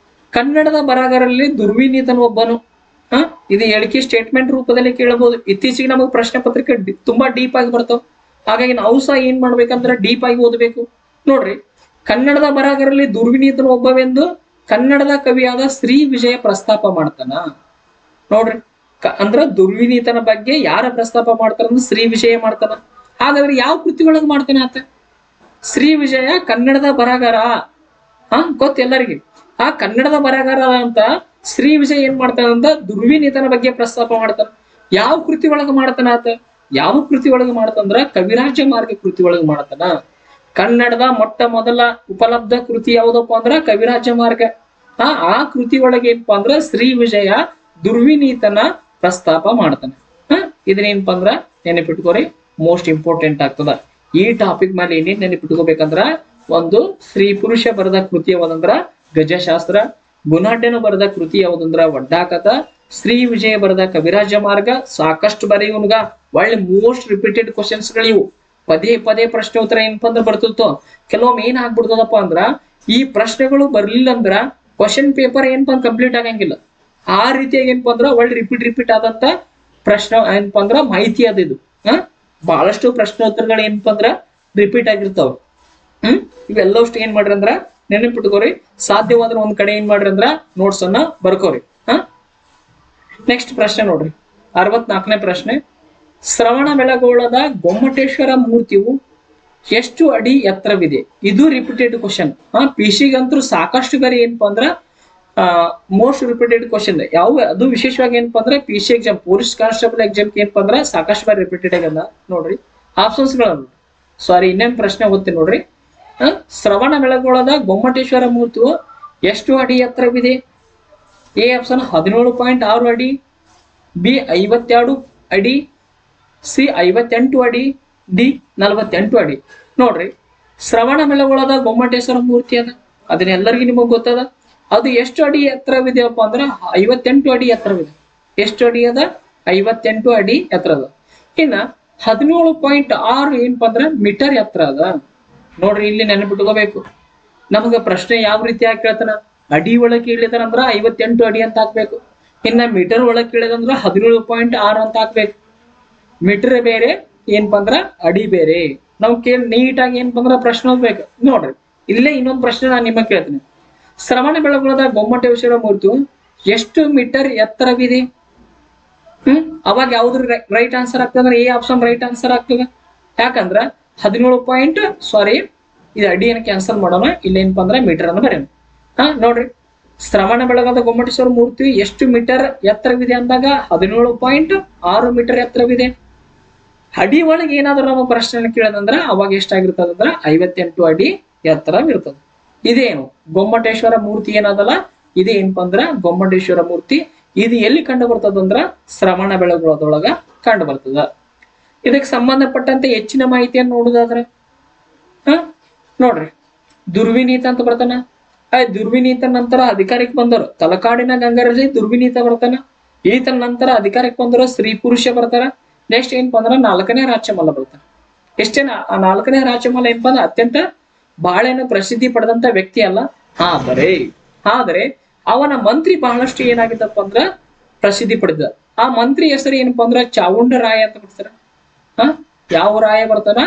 ಕನ್ನಡದ ಬರಹಗಾರರಲ್ಲಿ ದುರ್ವಿನೀತನ ಒಬ್ಬನು. ಇದು ಹೇಳಿಕೆ ಸ್ಟೇಟ್ಮೆಂಟ್ ರೂಪದಲ್ಲಿ ಕೇಳಬಹುದು. ಇತ್ತೀಚೆಗೆ ನಮಗೆ ಪ್ರಶ್ನೆ ಪತ್ರಿಕೆ ತುಂಬಾ ಡೀಪ್ ಆಗಿ ಬರ್ತಾವ. ಹಾಗಾಗಿ ನಾವು ಸಹ ಏನ್ ಮಾಡ್ಬೇಕಂದ್ರೆ ಡೀಪ್ ಆಗಿ ಓದಬೇಕು. ನೋಡ್ರಿ, ಕನ್ನಡದ ಬರಹಗಾರರಲ್ಲಿ ದುರ್ವಿನೀತನ ಒಬ್ಬವೆಂದು ಕನ್ನಡದ ಕವಿಯಾದ ಶ್ರೀ ವಿಜಯ ಪ್ರಸ್ತಾಪ ಮಾಡ್ತಾನ. ನೋಡ್ರಿ, ಅಂದ್ರ ದುರ್ವಿನೀತನ ಬಗ್ಗೆ ಯಾರ ಪ್ರಸ್ತಾಪ ಮಾಡ್ತಾರ? ಶ್ರೀ ವಿಜಯ ಮಾಡ್ತಾನ. ಹಾಗಾದ್ರೆ ಯಾವ ಕೃತಿ ಒಳಗ್ ಮಾಡ್ತಾನ ಆತ? ಶ್ರೀ ವಿಜಯ ಕನ್ನಡದ ಬರಹಗಾರ. ಗೊತ್ತ ಎಲ್ಲರಿಗೆ. ಆ ಕನ್ನಡದ ಬರಹಗಾರ ಅಂತ ಶ್ರೀ ವಿಜಯ ಏನ್ ಮಾಡ್ತಾನಂತ ದುರ್ವಿನೀತನ ಬಗ್ಗೆ ಪ್ರಸ್ತಾಪ ಮಾಡ್ತಾನ. ಯಾವ ಕೃತಿ ಒಳಗ ಮಾಡ್ತಾನ ಆತ? ಯಾವ ಕೃತಿ ಒಳಗ ಮಾಡ್ತಂದ್ರ ಕವಿರಾಜ್ಯ ಮಾರ್ಗ ಕೃತಿ ಒಳಗ ಮಾಡ್ತಾನ. ಕನ್ನಡದ ಮೊಟ್ಟ ಮೊದಲ ಉಪಲಬ್ಧ ಕೃತಿ ಯಾವ್ದಪ್ಪ ಅಂದ್ರ ಕವಿರಾಜ್ಯ ಮಾರ್ಗ. ಆ ಕೃತಿ ಒಳಗೆ ಏನಪ್ಪಾ ಅಂದ್ರ ಶ್ರೀ ವಿಜಯ ದುರ್ವಿನೀತನ ಪ್ರಸ್ತಾಪ ಮಾಡ್ತಾನೆ. ಇದನ್ನೇನಪ್ಪಾ ಅಂದ್ರ ನೆನಪಿಟ್ಕೋರಿ, ಮೋಸ್ಟ್ ಇಂಪಾರ್ಟೆಂಟ್ ಆಗ್ತದ. ಈ ಟಾಪಿಕ್ ಮೇಲೆ ಏನೇನ್ ನೆನಪಿಟ್ಕೋಬೇಕಂದ್ರ, ಒಂದು ಸ್ತ್ರೀ ಪುರುಷ ಬರೆದ ಕೃತಿ ಯಾವ್ದಂದ್ರ ಗಜಶಾಸ್ತ್ರ, ಗುಣಾಢ್ಯನು ಬರೆದ ಕೃತಿ ಯಾವ್ದಂದ್ರ ಒಡ್ಡಾ ಕಥಾ, ಶ್ರೀ ವಿಜಯ ಬರೆದ ಕವಿರಾಜ್ಯ ಮಾರ್ಗ. ಸಾಕಷ್ಟು ಬರೆಯುವನ್ಗ ಒಳ್ಳೆ ಮೋಸ್ಟ್ ರಿಪೀಟೆಡ್ ಕ್ವಶನ್ಸ್ ಗಳಿವು. ಪದೇ ಪದೇ ಪ್ರಶ್ನೆ ಉತ್ತರ ಏನಪ್ಪಾ ಅಂದ್ರ ಬರ್ತಿತ್ತು. ಕೆಲವೊಮ್ಮೆ ಏನ್ ಆಗ್ಬಿಡ್ತದಪ್ಪ ಅಂದ್ರ ಈ ಪ್ರಶ್ನೆಗಳು ಬರ್ಲಿಲ್ಲ ಅಂದ್ರ ಕ್ವಶನ್ ಪೇಪರ್ ಏನಪ್ಪಾ ಕಂಪ್ಲೀಟ್ ಆಗಂಗಿಲ್ಲ. ಆ ರೀತಿಯಾಗಿ ಏನಪ್ಪಾ ಅಂದ್ರ ಒಳ್ಳೆ ರಿಪೀಟ್ ಆದಂತ ಪ್ರಶ್ನೆ ಏನಪ್ಪಾ ಅಂದ್ರ ಮಾಹಿತಿ ಅದ ಇದು. ಬಹಳಷ್ಟು ಪ್ರಶ್ನೆ ಉತ್ತರಗಳು ಏನಪ್ಪಾ ಅಂದ್ರ ರಿಪೀಟ್ ಆಗಿರ್ತಾವ. ಇವೆಲ್ಲವಷ್ಟು ಏನ್ ಮಾಡ್ರಿ ಅಂದ್ರ ನೆನಪಿಟ್ಕೋರಿ. ಸಾಧ್ಯವಾದ್ರೆ ಒಂದ್ ಕಡೆ ಏನ್ ಮಾಡ್ರಿ ಅಂದ್ರ ನೋಟ್ಸ್ ಅನ್ನ ಬರ್ಕೋರಿ. ನೆಕ್ಸ್ಟ್ ಪ್ರಶ್ನೆ ನೋಡ್ರಿ, 64ನೇ ಪ್ರಶ್ನೆ. ಶ್ರವಣ ಬೆಳಗೊಳದ ಗೊಮ್ಮಟೇಶ್ವರ ಮೂರ್ತಿಯು ಎಷ್ಟು ಅಡಿ ಎತ್ತರವಿದೆ? ಇದು ರಿಪೀಟೆಡ್ ಕ್ವಶನ್. ಪಿಸಿಗಂತೂ ಸಾಕಷ್ಟು ಬಾರಿ ಏನಪ್ಪಾ ಅಂದ್ರ ಮೋಸ್ಟ್ ರಿಪೀಟೆಡ್ ಕ್ವಶನ್ ಯಾವ ಅದು ವಿಶೇಷವಾಗಿ ಏನಪ್ಪಾ ಅಂದ್ರೆ PC exam, police constable exam ಏನಪ್ಪಾ ಅಂದ್ರ ಸಾಕಷ್ಟು ಬಾರಿ ರಿಪೀಟೆಡ್ ಆಗ್ಯದ. ನೋಡ್ರಿ ಆಪ್ಷನ್ಸ್ ಗಳನ್ನು, ಸಾರಿ ಇನ್ನೇನ್ ಪ್ರಶ್ನೆ ಓದ್ತೀನಿ ನೋಡ್ರಿ. ಶ್ರವಣ ಬೆಳಗೊಳದ ಗೊಮ್ಮಟೇಶ್ವರ ಮೂರ್ತಿಯು ಎಷ್ಟು ಅಡಿ ಎತ್ತರವಿದೆ? ಎ ಆಪ್ಷನ್ 17.6 ಅಡಿ, ಬಿ 52 ಅಡಿ, ಸಿ 58 ಅಡಿ, ಡಿ 48 ಅಡಿ. ನೋಡ್ರಿ, ಶ್ರವಣ ಬೆಳಗೊಳದ ಗೊಮ್ಮಟೇಶ್ವರ ಮೂರ್ತಿ ಅದ, ಅದನ್ನೆಲ್ಲರಿಗೂ ನಿಮಗ್ ಗೊತ್ತದ. ಅದು ಎಷ್ಟು ಅಡಿ ಎತ್ತರವಿದೆಯಪ್ಪ ಅಂದ್ರ 58 ಅಡಿ ಎತ್ತರವಿದೆ. ಎಷ್ಟು ಅಡಿ ಅದ? 58 ಅಡಿ ಎತ್ತರ ಅದ. ಇನ್ನ 17.6 ಏನಪ್ಪಾ ಅಂದ್ರ ಮೀಟರ್ ಎತ್ತರ ಅದ. ನೋಡ್ರಿ, ಇಲ್ಲಿ ನೆನಪಿಟ್ಕೋಬೇಕು. ನಮಗ ಪ್ರಶ್ನೆ ಯಾವ ರೀತಿಯಾಗಿ ಕೇಳ್ತಾನ? ಅಡಿ ಒಳಗೆ ಕೇಳಿದಾರ ಅಂದ್ರ 58 ಅಡಿ ಅಂತ ಹಾಕ್ಬೇಕು. ಇನ್ನ ಮೀಟರ್ ಒಳಗೆ ಕೇಳಿದಂದ್ರ 17.6 ಅಂತ ಹಾಕ್ಬೇಕು. ಮೀಟರ್ ಬೇರೆ, ಏನಪ್ಪಾ ಅಂದ್ರ ಅಡಿ ಬೇರೆ. ನಾವು ನೀಟಾಗಿ ಏನಪ್ಪಾ ಅಂದ್ರ ಪ್ರಶ್ನೆ ಹೋಗ್ಬೇಕು. ನೋಡ್ರಿ, ಇಲ್ಲೇ ಇನ್ನೊಂದು ಪ್ರಶ್ನೆ ನಾನು ನಿಮಗೆ ಕೇಳ್ತೀನಿ. ಶ್ರವಣ ಬೆಳಗೊಳದ ಗೊಮ್ಮಟೇಶ್ವರ ಮೂರ್ತಿಯು ಎಷ್ಟು ಮೀಟರ್ ಎತ್ತರವಿದೆ? ಅವಾಗ ಯಾವ್ದು ರೈಟ್ ಆನ್ಸರ್ ಆಗ್ತದೆ? ಎ ಆಪ್ಷನ್ ರೈಟ್ ಆನ್ಸರ್ ಆಗ್ತದೆ. ಯಾಕಂದ್ರ 17 ಪಾಯಿಂಟ್ ಇದು ಅಡಿ ಏನ್ ಕ್ಯಾನ್ಸಲ್ ಮಾಡೋಣ, ಇಲ್ಲಿ ಏನಪ್ಪಾ ಅಂದ್ರೆ ಮೀಟರ್ ಅನ್ನು ಬರೆಯೋಣ. ನೋಡ್ರಿ, ಶ್ರವಣ ಬೆಳಗಾದ ಗೊಮ್ಮಟೇಶ್ವರ ಮೂರ್ತಿ ಎಷ್ಟು ಮೀಟರ್ ಎತ್ತರವಿದೆ ಅಂದಾಗ 17.6 ಮೀಟರ್ ಎತ್ತರವಿದೆ. ಅಡಿ ಒಳಗೆ ಏನಾದ್ರು ನಮ್ಮ ಪ್ರಶ್ನೆ ಕೇಳೋದಂದ್ರ ಅವಾಗ ಎಷ್ಟಾಗಿರ್ತದಂದ್ರ 58 ಅಡಿ ಎತ್ತರವಿರ್ತದೆ. ಇದೇನು ಗೊಮ್ಮಟೇಶ್ವರ ಮೂರ್ತಿ ಏನದಲ್ಲ, ಇದೇನಪ್ಪ ಅಂದ್ರ ಗೊಮ್ಮಟೇಶ್ವರ ಮೂರ್ತಿ. ಇದು ಎಲ್ಲಿ ಕಂಡು ಬರ್ತದಂದ್ರ ಶ್ರವಣ ಬೆಳಗೊಳದೊಳಗ ಕಂಡು ಬರ್ತದ. ಇದಕ್ಕೆ ಸಂಬಂಧಪಟ್ಟಂತೆ ಹೆಚ್ಚಿನ ಮಾಹಿತಿಯನ್ನು ನೋಡುದಾದ್ರೆ ನೋಡ್ರಿ, ದುರ್ವಿನೀತ ಅಂತ ಬರ್ತಾನ. ದುರ್ವಿನೀತ ನಂತರ ಅಧಿಕಾರಕ್ಕೆ ಬಂದರು ತಲಕಾಡಿನ ಗಂಗರಾಜ ದುರ್ವಿನೀತ ಬರ್ತಾನ. ಈತ ನಂತರ ಅಧಿಕಾರಕ್ಕೆ ಬಂದರು ಸ್ತ್ರೀ ಪುರುಷ ಬರ್ತಾರ. ನೆಕ್ಸ್ಟ್ ಏನಪ್ಪಾ ಅಂದ್ರ 4ನೇ ರಾಚಮಲ್ಲ ಬರ್ತಾನ. ಎಷ್ಟೇನ ಆ 4ನೇ ರಾಚಮಲ್ಲ ಏನಪ್ಪಾ ಅಂದ್ರೆ ಅತ್ಯಂತ ಬಹಳೇನು ಪ್ರಸಿದ್ಧಿ ಪಡೆದಂತ ವ್ಯಕ್ತಿ ಅಲ್ಲ. ಆದರೆ ಅವನ ಮಂತ್ರಿ ಬಹಳಷ್ಟು ಏನಾಗಿದ್ದಪ್ಪ ಅಂದ್ರ ಪ್ರಸಿದ್ಧಿ ಪಡೆದ. ಆ ಮಂತ್ರಿ ಹೆಸರು ಏನಪ್ಪಾ ಅಂದ್ರ ಚಾವುಂಡರಾಯ ಅಂತ ಬರ್ತಾರ. ಯಾವ ರಾಯ ಬರ್ತಾನ?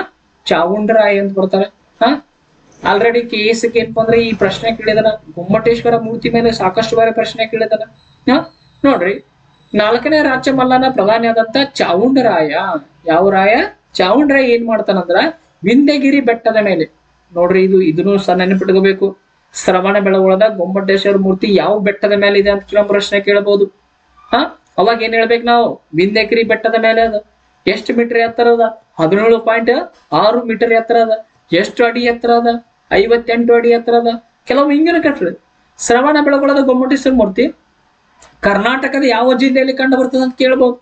ಚಾವುಂಡರಾಯ ಅಂತ ಬರ್ತಾರ. ಆಲ್ರೆಡಿ KS ಏನಪ್ಪಾ ಅಂದ್ರೆ ಈ ಪ್ರಶ್ನೆ ಕೇಳಿದಾನ. ಗೊಮ್ಮಟೇಶ್ವರ ಮೂರ್ತಿ ಮೇಲೆ ಸಾಕಷ್ಟು ಬಾರಿ ಪ್ರಶ್ನೆ ಕೇಳಿದಾನ. ನೋಡ್ರಿ, 4ನೇ ರಾಚಮಲ್ಲನ ಪ್ರಧಾನಿ ಆದಂತ ಚಾವುಂಡರಾಯ, ಯಾವ ರಾಯ? ಚಾವುಂಡರಾಯ ಏನ್ ಮಾಡ್ತಾನಂದ್ರ ವಿಂಧ್ಯಗಿರಿ ಬೆಟ್ಟದ ಮೇಲೆ, ನೋಡ್ರಿ ಇದನ್ನು ಸಹ ನೆನಪಿಟ್ಕೋಬೇಕು. ಶ್ರವಣ ಬೆಳಗೊಳದ ಗೊಮ್ಮಟೇಶ್ವರ ಮೂರ್ತಿ ಯಾವ ಬೆಟ್ಟದ ಮೇಲೆ ಇದೆ ಅಂತ ಕೆಲವು ಪ್ರಶ್ನೆ ಕೇಳಬಹುದು. ಅವಾಗ ಏನ್ ಹೇಳ್ಬೇಕು ನಾವು? ವಿಂಧ್ಯಗಿರಿ ಬೆಟ್ಟದ ಮೇಲೆ ಅದ. ಎಷ್ಟು ಮೀಟರ್ ಎತ್ತರ ಅದ? 17.6 ಮೀಟರ್ ಎತ್ತರ ಅದ. ಎಷ್ಟು ಅಡಿ ಎತ್ತರ ಅದ? 58 ಅಡಿ ಎತ್ತರ ಅದ. ಕೆಲವು ಹಿಂಗಿನ ಕಟ್ರಿ. ಶ್ರವಣ ಬೆಳಗೊಳದ ಗೊಮ್ಮಟೇಶ್ವರ ಮೂರ್ತಿ ಕರ್ನಾಟಕದ ಯಾವ ಜಿಲ್ಲೆಯಲ್ಲಿ ಕಂಡು ಬರ್ತದೆ ಅಂತ ಕೇಳ್ಬಹುದು.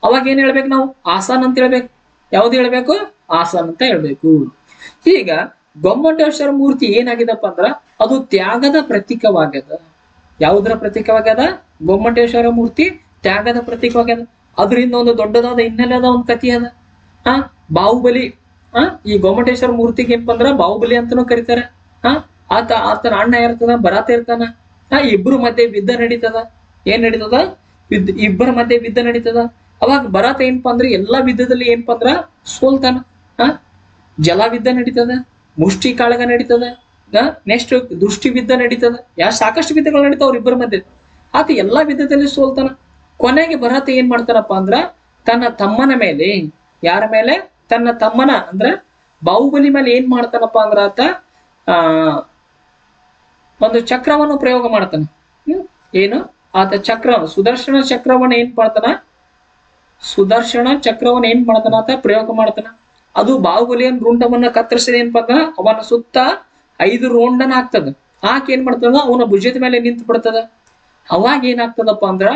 ಅವಾಗ ಏನ್ ಹೇಳ್ಬೇಕು ನಾವು? ಹಾಸನ್ ಅಂತ ಹೇಳ್ಬೇಕು. ಯಾವ್ದು ಹೇಳ್ಬೇಕು? ಹಾಸನ್ ಅಂತ ಹೇಳ್ಬೇಕು. ಈಗ ಗೊಮ್ಮಟೇಶ್ವರ ಮೂರ್ತಿ ಏನಾಗಿದಪ್ಪ ಅಂದ್ರ ಅದು ತ್ಯಾಗದ ಪ್ರತೀಕವಾಗ್ಯದ. ಯಾವುದರ ಪ್ರತೀಕವಾಗ್ಯದ? ಗೊಮ್ಮಟೇಶ್ವರ ಮೂರ್ತಿ ತ್ಯಾಗದ ಪ್ರತೀಕವಾಗ್ಯದ. ಅದರಿಂದ ಒಂದು ದೊಡ್ಡದಾದ ಹಿನ್ನೆಲೆ ಅದ, ಒಂದು ಕಥೆ ಅದ. ಬಾಹುಬಲಿ, ಈ ಗೊಮ್ಮಟೇಶ್ವರ ಮೂರ್ತಿಗೆ ಏನಪ್ಪ ಅಂದ್ರ ಬಾಹುಬಲಿ ಅಂತಾನೂ ಕರೀತಾರೆ. ಆತನ ಅಣ್ಣ ಇರ್ತದ, ಭರತ ಇರ್ತಾನ. ಇಬ್ರು ಮಧ್ಯೆ ಯುದ್ಧ ನಡೀತದ. ಏನ್ ನಡೀತದ? ಇಬ್ಬರ ಮಧ್ಯೆ ಯುದ್ಧ ನಡೀತದ. ಅವಾಗ ಭರತ ಏನಪ್ಪಾ ಅಂದ್ರೆ ಎಲ್ಲಾ ಯುದ್ಧದಲ್ಲಿ ಏನಪ್ಪಾ ಅಂದ್ರ ಸೋಲ್ತಾನ. ಜಲವಿದ್ದ ನಡೀತದ, ಮುಷ್ಟಿ ಕಾಳಗ ನಡೀತದ, ನೆಕ್ಸ್ಟ್ ದೃಷ್ಟಿ ವಿದ್ದ ನಡೀತದ. ಸಾಕಷ್ಟು ವಿದ್ಯೆಗಳು ನಡೀತಾವ ಅವ್ರ ಇಬ್ಬರ ಮಧ್ಯೆ. ಆತ ಎಲ್ಲಾ ವಿದ್ಯದಲ್ಲಿ ಸೋಲ್ತಾನ. ಕೊನೆಗೆ ಭರತ ಏನ್ ಮಾಡ್ತಾನಪ್ಪ ಅಂದ್ರ ತನ್ನ ತಮ್ಮನ ಮೇಲೆ, ಯಾರ ಮೇಲೆ? ತನ್ನ ತಮ್ಮನ ಅಂದ್ರ ಬಾಹುಬಲಿ ಮೇಲೆ ಏನ್ ಮಾಡ್ತಾನಪ್ಪ ಅಂದ್ರ ಆತ ಒಂದು ಚಕ್ರವನ್ನು ಪ್ರಯೋಗ ಮಾಡ್ತಾನ. ಏನು? ಆತ ಸುದರ್ಶನ ಚಕ್ರವನ್ನ ಏನ್ ಮಾಡ್ತಾನ? ಆತ ಪ್ರಯೋಗ ಮಾಡ್ತಾನ. ಅದು ಬಾಹುಬಲಿಯನ್ ರುಂಡವನ್ನ ಕತ್ತರಿಸಿದ ಏನ್ಪ ಅಂದ್ರ ಅವನ ಸುತ್ತ 5 ರೋಂಡನ ಆಗ್ತದ. ಏನ್ ಮಾಡ್ತದ? ಅವನ ಭುಜದ ಮೇಲೆ ನಿಂತು ಬಿಡ್ತದ. ಅವಾಗ ಏನಾಗ್ತದಪ್ಪ ಅಂದ್ರ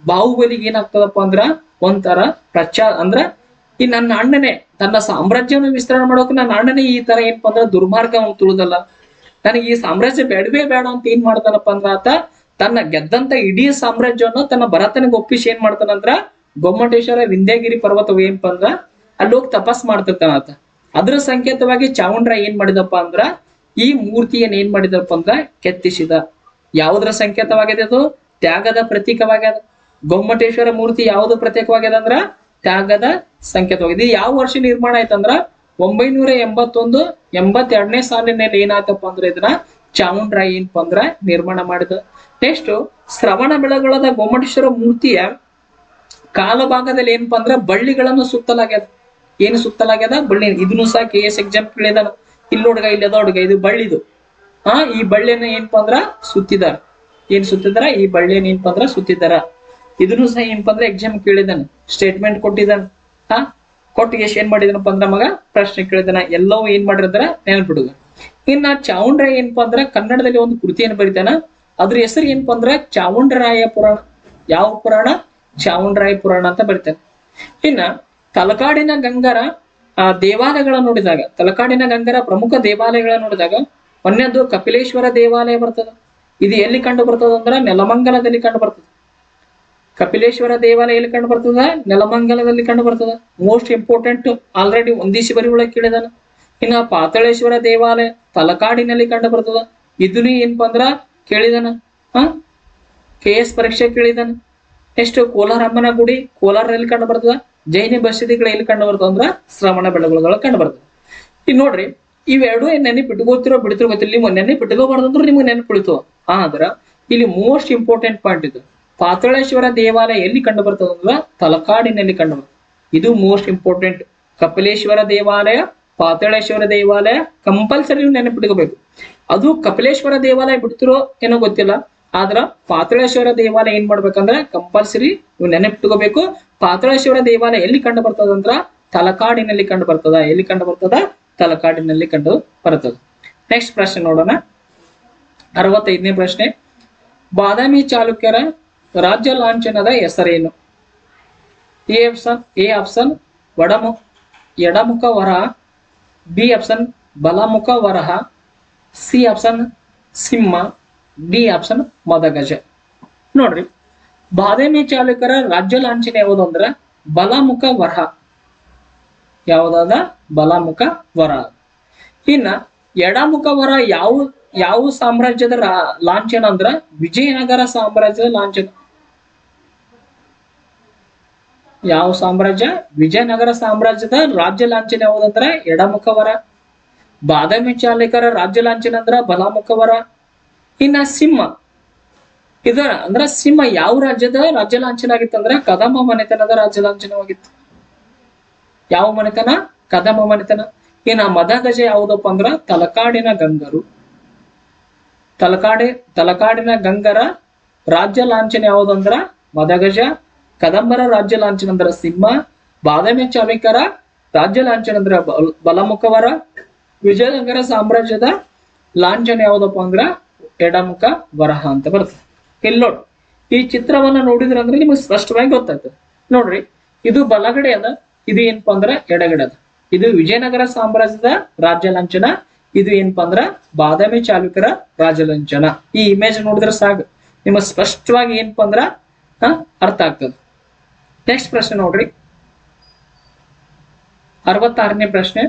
ಬಾಹುಬಲಿಗೆ ಏನಾಗ್ತದಪ್ಪ ಅಂದ್ರ ಒಂಥರ ಅಂದ್ರ ಈ ನನ್ನ ಅಣ್ಣನೇ ತನ್ನ ಸಾಮ್ರಾಜ್ಯವನ್ನು ವಿಸ್ತರಣೆ ಮಾಡೋಕೆ ನನ್ನ ಅಣ್ಣನೇ ಈ ತರ ಏನಪ್ಪ ಅಂದ್ರ ದುರ್ಮಾರ್ಗವನ್ನು ತುಳಿದಲ್ಲ, ನನಗೆ ಈ ಸಾಮ್ರಾಜ್ಯ ಬೇಡವೇ ಬೇಡ ಅಂತ ಏನ್ ಮಾಡ್ತಾನಪ್ಪ ಅಂದ್ರ ಆತ ತನ್ನ ಗೆದ್ದಂತ ಇಡೀ ಸಾಮ್ರಾಜ್ಯವನ್ನು ತನ್ನ ಭರತನಿಗೆ ಒಪ್ಪಿಸಿ ಏನ್ ಮಾಡ್ತಾನಂದ್ರ ಗೊಮ್ಮಟೇಶ್ವರ ವಿಂಧ್ಯಗಿರಿ ಪರ್ವತ ಏನಪ್ಪ ಅಂದ್ರ ಅಲ್ಲಿ ಹೋಗಿ ತಪಸ್ ಮಾಡ್ತಿರ್ತಾನ ಆತ. ಅದ್ರ ಸಂಕೇತವಾಗಿ ಚಾವುಂಡರಾಯ ಏನ್ ಮಾಡಿದಪ್ಪ ಅಂದ್ರ ಈ ಮೂರ್ತಿಯನ್ನ ಏನ್ ಮಾಡಿದಪ್ಪ ಅಂದ್ರ ಕೆತ್ತಿಸಿದ. ಯಾವುದರ ಸಂಕೇತವಾಗಿದೆ? ಅದು ತ್ಯಾಗದ ಪ್ರತೀಕವಾಗ್ಯದ. ಗೊಮ್ಮಟೇಶ್ವರ ಮೂರ್ತಿ ಯಾವುದು ಪ್ರತೀಕವಾಗ್ಯದ ಅಂದ್ರ ತ್ಯಾಗದ ಸಂಕೇತವಾಗಿದೆ. ಯಾವ ವರ್ಷ ನಿರ್ಮಾಣ ಆಯ್ತಂದ್ರ 981-82ನೇ ಸಾಲಿನಲ್ಲಿ ಏನಾಯ್ತಪ್ಪ ಅಂದ್ರೆ ಇದನ್ನ ಚಾವುಂಡರಾಯ ಏನಪ್ಪ ಅಂದ್ರ ನಿರ್ಮಾಣ ಮಾಡಿದ. ನೆಕ್ಸ್ಟ್ ಶ್ರವಣ ಬೆಳಗೊಳದ ಗೊಮ್ಮಟೇಶ್ವರ ಮೂರ್ತಿಯ ಕಾಲಭಾಗದಲ್ಲಿ ಏನಪ್ಪಾ ಅಂದ್ರ ಬಳ್ಳಿಗಳನ್ನು ಸುತ್ತಲಾಗ್ಯದ. ಏನು ಸುತ್ತಲಾಗ್ಯದ? ಬಳ್ಳಿ. ಇದನ್ನು ಸಹ KS ಎಕ್ಸಾಮ್ ಕೇಳಿದಾನ. ಇಲ್ಲಿ ನೋಡ್ಗ, ಇಲ್ಲಿ ಅದ ಹುಡುಗ, ಇದು ಬಳ್ಳಿದು. ಈ ಬಳ್ಳಿಯನ್ನ ಏನಪ್ಪಾ ಅಂದ್ರ ಸುತ್ತಿದಾರ. ಏನ್ ಸುತ್ತಿದಾರ? ಈ ಬಳ್ಳಿಯನ್ನ ಏನಪ್ಪಾ ಅಂದ್ರ ಸುತ್ತಿದಾರ. ಇದನ್ನು ಸಹ ಏನಪ್ಪಾ ಅಂದ್ರ ಎಕ್ಸಾಮ್ ಕೇಳಿದಾನ, ಸ್ಟೇಟ್ಮೆಂಟ್ ಕೊಟ್ಟಿದ್ದಾನ. ಕೊಟ್ಟಿಗೆ ಏನ್ ಮಾಡಿದನಪ್ಪ ಅಂದ್ರ ಮಗ ಪ್ರಶ್ನೆ ಕೇಳಿದಾನ. ಎಲ್ಲವೂ ಏನ್ ಮಾಡಿರ್ತಾರ ನೆನಪಿಡುಗ. ಇನ್ನ ಚಾವುಂಡರಾಯ ಏನಪ್ಪಾ ಅಂದ್ರ ಕನ್ನಡದಲ್ಲಿ ಒಂದು ಕೃತಿಯನ್ನು ಬರೀತಾನ. ಅದ್ರ ಹೆಸರು ಏನಪ್ಪಾ ಅಂದ್ರ ಚಾವುಂಡರಾಯ ಪುರಾಣ. ಯಾವ ಪುರಾಣ? ಚಾವುಂಡರಾಯ ಪುರಾಣ ಅಂತ ಬರೀತಾನೆ. ಇನ್ನ ತಲಕಾಡಿನ ಗಂಗರ ದೇವಾಲಯಗಳ ನೋಡಿದಾಗ, ತಲಕಾಡಿನ ಗಂಗರ ಪ್ರಮುಖ ದೇವಾಲಯಗಳ ನೋಡಿದಾಗ ಒಂದನೇದು ಕಪಿಲೇಶ್ವರ ದೇವಾಲಯ ಬರ್ತದ. ಇದು ಎಲ್ಲಿ ಕಂಡು ಬರ್ತದ ಅಂದ್ರ ನೆಲಮಂಗಲದಲ್ಲಿ ಕಂಡು ಬರ್ತದ. ಕಪಿಲೇಶ್ವರ ದೇವಾಲಯ ಎಲ್ಲಿ ಕಂಡು ಬರ್ತದ? ನೆಲಮಂಗಲದಲ್ಲಿ ಕಂಡು ಬರ್ತದ. ಮೋಸ್ಟ್ ಇಂಪಾರ್ಟೆಂಟ್, ಆಲ್ರೆಡಿ ಒಂದಿಸಿ ಬರಿ ಒಳಗೆ ಕೇಳಿದಾನ. ಇನ್ನ ಪಾತಾಳೇಶ್ವರ ದೇವಾಲಯ ತಲಕಾಡಿನಲ್ಲಿ ಕಂಡು ಬರ್ತದ. ಇದನ್ನು ಏನಪ್ಪಾ ಅಂದ್ರ ಕೇಳಿದಾನ. KS ಪರೀಕ್ಷೆ ಕೇಳಿದಾನ. ನೆಕ್ಸ್ಟ್ ಕೋಲಾರಮ್ಮನ ಗುಡಿ ಕೋಲಾರದಲ್ಲಿ ಕಂಡು ಬರ್ತದ. ಜೈನ ಬಸದಿಗಳು ಎಲ್ಲಿ ಕಂಡು ಬರ್ತದ ಅಂದ್ರ ಶ್ರವಣ ಬೆಳಗೊಳದೊಳಗೆ ಕಂಡು ಬರ್ತದ. ಈಗ ನೋಡ್ರಿ, ಇವೆರಡು ನೆನಪಿಟ್ಕೋತಿರೋ ಬಿಡ್ತಿರೋ ಗೊತ್ತಿಲ್ಲ. ನಿಮ್ಗೆ ನೆನಪಿಟ್ಕೋಬಾರ್ದಂದ್ರೆ ನಿಮ್ಗೆ ನೆನಪು ಉಳಿತು. ಆದ್ರ ಇಲ್ಲಿ ಮೋಸ್ಟ್ ಇಂಪಾರ್ಟೆಂಟ್ ಪಾಯಿಂಟ್ ಇದು. ಪಾತಾಳೇಶ್ವರ ದೇವಾಲಯ ಎಲ್ಲಿ ಕಂಡು ಬರ್ತದೆ ಅಂದ್ರೆ ತಲಕಾಡಿನಲ್ಲಿ ಕಂಡು ಬರ್ತದೆ. ಇದು ಮೋಸ್ಟ್ ಇಂಪಾರ್ಟೆಂಟ್. ಕಪಿಲೇಶ್ವರ ದೇವಾಲಯ, ಪಾತಾಳೇಶ್ವರ ದೇವಾಲಯ ಕಂಪಲ್ಸರಿ ನೆನಪಿಟ್ಕೋಬೇಕು. ಅದು ಕಪಿಲೇಶ್ವರ ದೇವಾಲಯ ಬಿಡ್ತಿರೋ ಏನೋ ಗೊತ್ತಿಲ್ಲ, ಆದ್ರ ಪಾತಾಳೇಶ್ವರ ದೇವಾಲಯ ಏನ್ ಮಾಡ್ಬೇಕಂದ್ರೆ ಕಂಪಲ್ಸರಿ ನೀವು ನೆನಪಿಟ್ಕೋಬೇಕು. ಪಾತಾಳೇಶ್ವರ ದೇವಾಲಯ ಎಲ್ಲಿ ಕಂಡು ಬರ್ತದಂದ್ರ ತಲಕಾಡಿನಲ್ಲಿ ಕಂಡು ಬರ್ತದ. ಎಲ್ಲಿ ಕಂಡು ಬರ್ತದ? ತಲಕಾಡಿನಲ್ಲಿ ಕಂಡು ಬರ್ತದ. ನೆಕ್ಸ್ಟ್ ಪ್ರಶ್ನೆ ನೋಡೋಣ. 65ನೇ ಪ್ರಶ್ನೆ. ಬಾದಾಮಿ ಚಾಲುಕ್ಯರ ರಾಜ್ಯ ಲಾಂಛನದ ಹೆಸರೇನು? ಎ ಆಪ್ಷನ್ ಎಡಮುಖ ವರಹ, ಬಿ ಆಪ್ಷನ್ ಬಲಮುಖ ವರಹ, ಸಿ ಆಪ್ಷನ್ ಸಿಂಹ, ಡಿ ಆಪ್ಷನ್ ಮದಗಜ. ನೋಡ್ರಿ, ಬಾದಾಮಿ ಚಾಲುಕ್ಯರ ರಾಜ್ಯ ಲಾಂಛನ ಯಾವುದು ಅಂದ್ರ ಬಲಮುಖ ವರಹ. ಯಾವ್ದಾದ? ಬಲಮುಖ ವರಹ. ಇನ್ನ ಎಡಮುಖ ವರಹ ಯಾವ ಸಾಮ್ರಾಜ್ಯದ ಲಾಂಛನ ಅಂದ್ರ ವಿಜಯನಗರ ಸಾಮ್ರಾಜ್ಯದ ಲಾಂಛನ. ಯಾವ ಸಾಮ್ರಾಜ್ಯ? ವಿಜಯನಗರ ಸಾಮ್ರಾಜ್ಯದ ರಾಜ್ಯ ಲಾಂಛನ ಯಾವುದಂದ್ರ ಎಡಮುಖ ವರಹ. ಬಾದಾಮಿ ಚಾಲುಕ್ಯರ ರಾಜ್ಯ ಲಾಂಛನ ಅಂದ್ರ ಬಲಮುಖ ವರಹ. ಇನ್ನ ಸಿಂಹ ಅಂದ್ರ ಸಿಂಹ ಯಾವ ರಾಜ್ಯದ ರಾಜ್ಯ ಲಾಂಛನ ಆಗಿತ್ತು ಅಂದ್ರ ಕದಂಬ ಮನೆತನದ ರಾಜ್ಯ ಲಾಂಛನವಾಗಿತ್ತು. ಯಾವ ಮನೆತನ? ಕದಂಬ ಮನೆತನ. ಇನ್ನ ಮದಗಜ ಯಾವುದಪ್ಪ ಅಂದ್ರ ತಲಕಾಡಿನ ಗಂಗರು. ತಲಕಾಡಿನ ಗಂಗರ ರಾಜ್ಯ ಲಾಂಛನ ಯಾವುದಂದ್ರ ಮದಗಜ. ಕದಂಬರ ರಾಜ್ಯ ಲಾಂಛನ ಅಂದ್ರ ಸಿಂಹ. ಬಾದಾಮಿ ಚಾಲುಕ್ಯರ ರಾಜ್ಯ ಲಾಂಛನ ಅಂದ್ರ ಬಲಮುಖವರ. ವಿಜಯನಗರ ಸಾಮ್ರಾಜ್ಯದ ಲಾಂಛನ ಯಾವುದಪ್ಪ ಅಂದ್ರ ಎಡಮುಖ ವರಹ ಅಂತ ಬರ್ತದೆ. ಇಲ್ಲಿ ನೋಡ್ರಿ, ಈ ಚಿತ್ರವನ್ನ ನೋಡಿದ್ರ ಅಂದ್ರೆ ನಿಮ್ಗೆ ಸ್ಪಷ್ಟವಾಗಿ ಗೊತ್ತಾಗ್ತದೆ. ನೋಡ್ರಿ, ಇದು ಬಲಗಡೆ ಅದ, ಇದು ಏನಪ್ಪಾ ಅಂದ್ರ ಎಡಗಡೆ ಅದ. ಇದು ವಿಜಯನಗರ ಸಾಮ್ರಾಜ್ಯದ ರಾಜ್ಯ ಲಾಂಛನ, ಇದು ಏನಪ್ಪಾ ಅಂದ್ರ ಬಾದಾಮಿ ಚಾಲುಕ್ಯರ ರಾಜ್ಯ ಲಾಂಛನ. ಈ ಇಮೇಜ್ ನೋಡಿದ್ರೆ ಸಾಕು, ನಿಮಗೆ ಸ್ಪಷ್ಟವಾಗಿ ಏನಪ್ಪಾ ಅಂದ್ರ ಅರ್ಥ ಆಗ್ತದೆ. ನೆಕ್ಸ್ಟ್ ಪ್ರಶ್ನೆ ನೋಡ್ರಿ, 66ನೇ ಪ್ರಶ್ನೆ.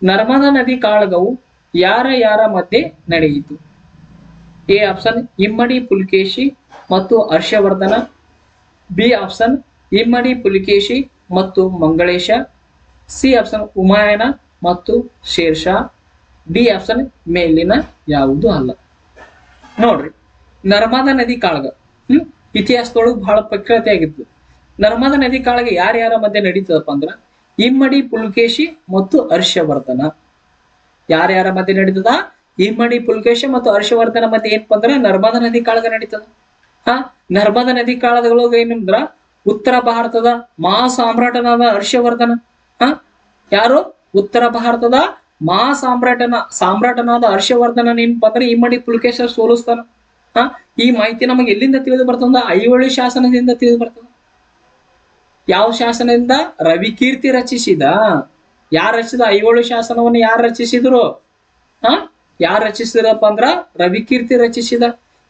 ನರ್ಮದಾ ನದಿ ಕಾಳಗವು ಯಾರ ಮಧ್ಯೆ ನಡೆಯಿತು? ಎ ಆಪ್ಷನ್ ಇಮ್ಮಡಿ ಪುಲಿಕೇಶಿ ಮತ್ತು ಹರ್ಷವರ್ಧನ, ಬಿ ಆಪ್ಷನ್ ಇಮ್ಮಡಿ ಪುಲಿಕೇಶಿ ಮತ್ತು ಮಂಗಳೇಶ, ಸಿ ಆಪ್ಷನ್ ಹುಮಾಯೂನ ಮತ್ತು ಶೇರ್ಷಾ, ಡಿ ಆಪ್ಷನ್ ಮೇಲಿನ ಯಾವುದು ಅಲ್ಲ. ನೋಡ್ರಿ, ನರ್ಮದಾ ನದಿ ಕಾಳಗ ಇತಿಹಾಸದೊಳಗೆ ಬಹಳ ಪ್ರಖ್ಯಾತಿ ಆಗಿತ್ತು. ನರ್ಮದಾ ನದಿ ಕಾಳಗ ಯಾರ ಮಧ್ಯೆ ನಡೀತದಪ್ಪ ಅಂದ್ರ ಇಮ್ಮಡಿ ಪುಲಿಕೇಶಿ ಮತ್ತು ಹರ್ಷವರ್ಧನ. ಯಾರ ಮಧ್ಯೆ ನಡೀತದ? ಇಮ್ಮಡಿ ಪುಲಿಕೇಶಿ ಮತ್ತು ಹರ್ಷವರ್ಧನ ಮಧ್ಯೆ ಏನಪ್ಪ ಅಂದ್ರ ನರ್ಮದಾ ನದಿ ಕಾಳಗ ನಡೀತದ. ನರ್ಮದಾ ನದಿ ಕಾಳಗದೊಳಗ ಏನಂದ್ರ ಉತ್ತರ ಭಾರತದ ಮಹಾ ಸಾಮ್ರಾಟನಾದ ಹರ್ಷವರ್ಧನ. ಯಾರು? ಉತ್ತರ ಭಾರತದ ಮಹಾ ಸಾಮ್ರಾಟನಾದ ಹರ್ಷವರ್ಧನ ಏನಪ್ಪ ಅಂದ್ರೆ ಇಮ್ಮಡಿ ಪುಲಿಕೇಶಿ ಸೋಲಿಸ್ತಾನ. ಈ ಮಾಹಿತಿ ನಮಗೆ ಎಲ್ಲಿಂದ ತಿಳಿದು ಬರ್ತದ? ಐಹೊಳೆ ಶಾಸನದಿಂದ ತಿಳಿದು ಬರ್ತದ. ಯಾವ ಶಾಸನದಿಂದ? ರವಿಕೀರ್ತಿ ರಚಿಸಿದ. ಯಾರು ರಚಿಸಿದ? ಐಹೊಳೆ ಶಾಸನವನ್ನು ಯಾರು ರಚಿಸಿದ್ರು? ಯಾರು ರಚಿಸಿದ್ರಪ್ಪ ಅಂದ್ರ ರವಿಕೀರ್ತಿ ರಚಿಸಿದ.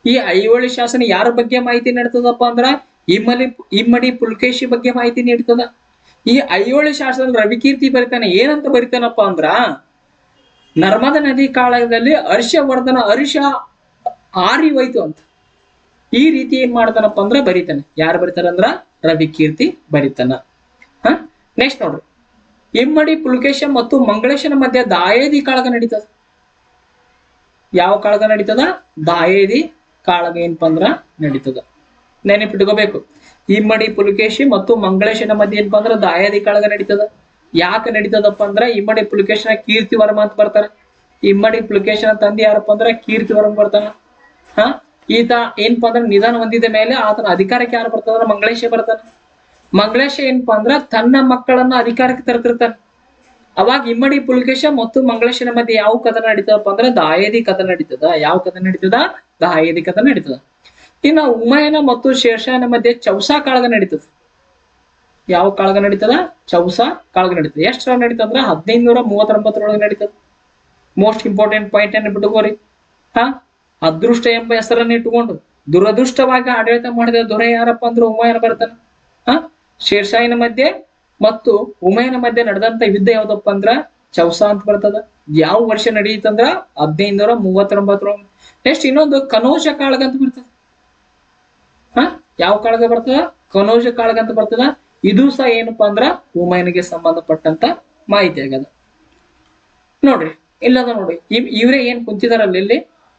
ಈ ಐಹೊಳೆ ಶಾಸನ ಯಾರ ಬಗ್ಗೆ ಮಾಹಿತಿ ನೀಡ್ತದಪ್ಪ ಅಂದ್ರ ಇಮ್ಮಡಿ ಪುಲಿಕೇಶಿ ಬಗ್ಗೆ ಮಾಹಿತಿ ನೀಡ್ತದ. ಈ ಐಹೊಳೆ ಶಾಸನ ರವಿಕೀರ್ತಿ ಬರಿತಾನೆ, ಏನಂತ ಬರಿತಾನಪ್ಪ ಅಂದ್ರ ನರ್ಮದಾ ನದಿ ಕಾಳಗದಲ್ಲಿ ಹರ್ಷವರ್ಧನ ಆರಿ ಹೋಯ್ತು ಅಂತ. ಈ ರೀತಿ ಏನ್ ಮಾಡ್ತಾನಪ್ಪ ಅಂದ್ರ ಬರಿತಾನೆ. ಯಾರು ಬರಿತಾರಂದ್ರ ರವಿಕೀರ್ತಿ ಬರಿತಾನ. ನೆಕ್ಸ್ಟ್ ನೋಡ್ರಿ, ಇಮ್ಮಡಿ ಪುಲಿಕೇಶ ಮತ್ತು ಮಂಗಳೇಶನ ಮಧ್ಯ ದಾಯೇದಿ ಕಾಳಗ ನಡೀತದ. ಯಾವ ಕಾಳಗ ನಡೀತದ? ದಾಯೇದಿ ಕಾಳಗ ಏನಪ್ಪ ಅಂದ್ರ ನಡೀತದ. ನೆನಪಿಟ್ಕೋಬೇಕು, ಇಮ್ಮಡಿ ಪುಲಿಕೇಶಿ ಮತ್ತು ಮಂಗಳೇಶನ ಮಧ್ಯೆ ಏನಪ್ಪ ಅಂದ್ರ ದಾಯೇದಿ ಕಾಳಗ ನಡೀತದ. ಯಾಕೆ ನಡೀತದಪ್ಪ ಅಂದ್ರ ಇಮ್ಮಡಿ ಪುಲಿಕೇಶನ ಕೀರ್ತಿವರ್ಮ ಅಂತ ಬರ್ತಾರ. ಇಮ್ಮಡಿ ಪುಲಿಕೇಶನ ತಂದೆ ಯಾರಪ್ಪ ಅಂದ್ರ ಕೀರ್ತಿವರ್ಮ ಬರ್ತಾನ. ಈತ ಏನಪ್ಪ ಅಂದ್ರ ನಿಧನ ಹೊಂದಿದ ಮೇಲೆ ಆತನ ಅಧಿಕಾರಕ್ಕೆ ಯಾರು ಬರ್ತಾರ? ಮಂಗಳೇಶ ಬರ್ತಾನ. ಮಂಗಳೇಶ ಏನಪ್ಪಾ ಅಂದ್ರ ತನ್ನ ಮಕ್ಕಳನ್ನ ಅಧಿಕಾರಕ್ಕೆ ತರ್ತಿರ್ತಾನ. ಅವಾಗ ಇಮ್ಮಡಿ ಪುಲಿಕೇಶ ಮತ್ತು ಮಂಗಳೇಶನ ಮಧ್ಯೆ ಯಾವ ಕದನ ನಡೀತದಪ್ಪ ಅಂದ್ರ ದಾಯೇದಿ ಕದನ ನಡೀತದ. ಯಾವ ಕದನ ನಡೀತದ? ದಾಯೇದಿ ಕದನ ನಡೀತದ. ಇನ್ನು ಹುಮಾಯೂನ ಮತ್ತು ಶೇರ್ಷಾನ ಮಧ್ಯೆ ಚೌಸಾ ಕಾಳಗ ನಡೀತದ. ಯಾವ ಕಾಳಗ ನಡೀತದ? ಚೌಸಾ ಕಾಳಗ ನಡೀತದ. ಎಷ್ಟರ ನಡೀತಂದ್ರ 1539 ನಡೀತದ. ಮೋಸ್ಟ್ ಇಂಪಾರ್ಟೆಂಟ್ ಪಾಯಿಂಟ್ ಅನ್ನು ಬಿಟ್ಟುಕೋರಿ. ಅದೃಷ್ಟ ಎಂಬ ಹೆಸರನ್ನು ಇಟ್ಟುಕೊಂಡು ದುರದೃಷ್ಟವಾಗಿ ಆಡಳಿತ ಮಾಡಿದ ದೊರೆ ಯಾರಪ್ಪ ಅಂದ್ರೆ ಹುಮಾಯೂನ ಬರ್ತಾನ. ಶೇರ್ಷಾಯಿನ ಮಧ್ಯೆ ಮತ್ತು ಹುಮಾಯೂನ ಮಧ್ಯೆ ನಡೆದಂತ ಯುದ್ಧ ಯಾವ್ದಪ್ಪ ಅಂದ್ರ ಚೌಸಾ ಅಂತ ಬರ್ತದ. ಯಾವ ವರ್ಷ ನಡೆಯುತ್ತಂದ್ರ 1539. ನೆಕ್ಸ್ಟ್ ಇನ್ನೊಂದು ಕನೌಜ ಕಾಳಗ ಅಂತ ಬರ್ತದ. ಯಾವ ಕಾಳಗ ಬರ್ತದ? ಕನೌಜ ಕಾಳಗ ಅಂತ ಬರ್ತದ. ಇದು ಸಹ ಏನಪ್ಪಾ ಅಂದ್ರ ಹುಮಾಯೂನಿಗೆ ಸಂಬಂಧಪಟ್ಟಂತ ಮಾಹಿತಿ ಆಗ್ಯದ. ನೋಡ್ರಿ, ಇಲ್ಲದ ನೋಡಿ, ಇವರೇ ಏನ್ ಕುಂತಿದಾರಲ್ಲ ಇಲ್ಲಿ,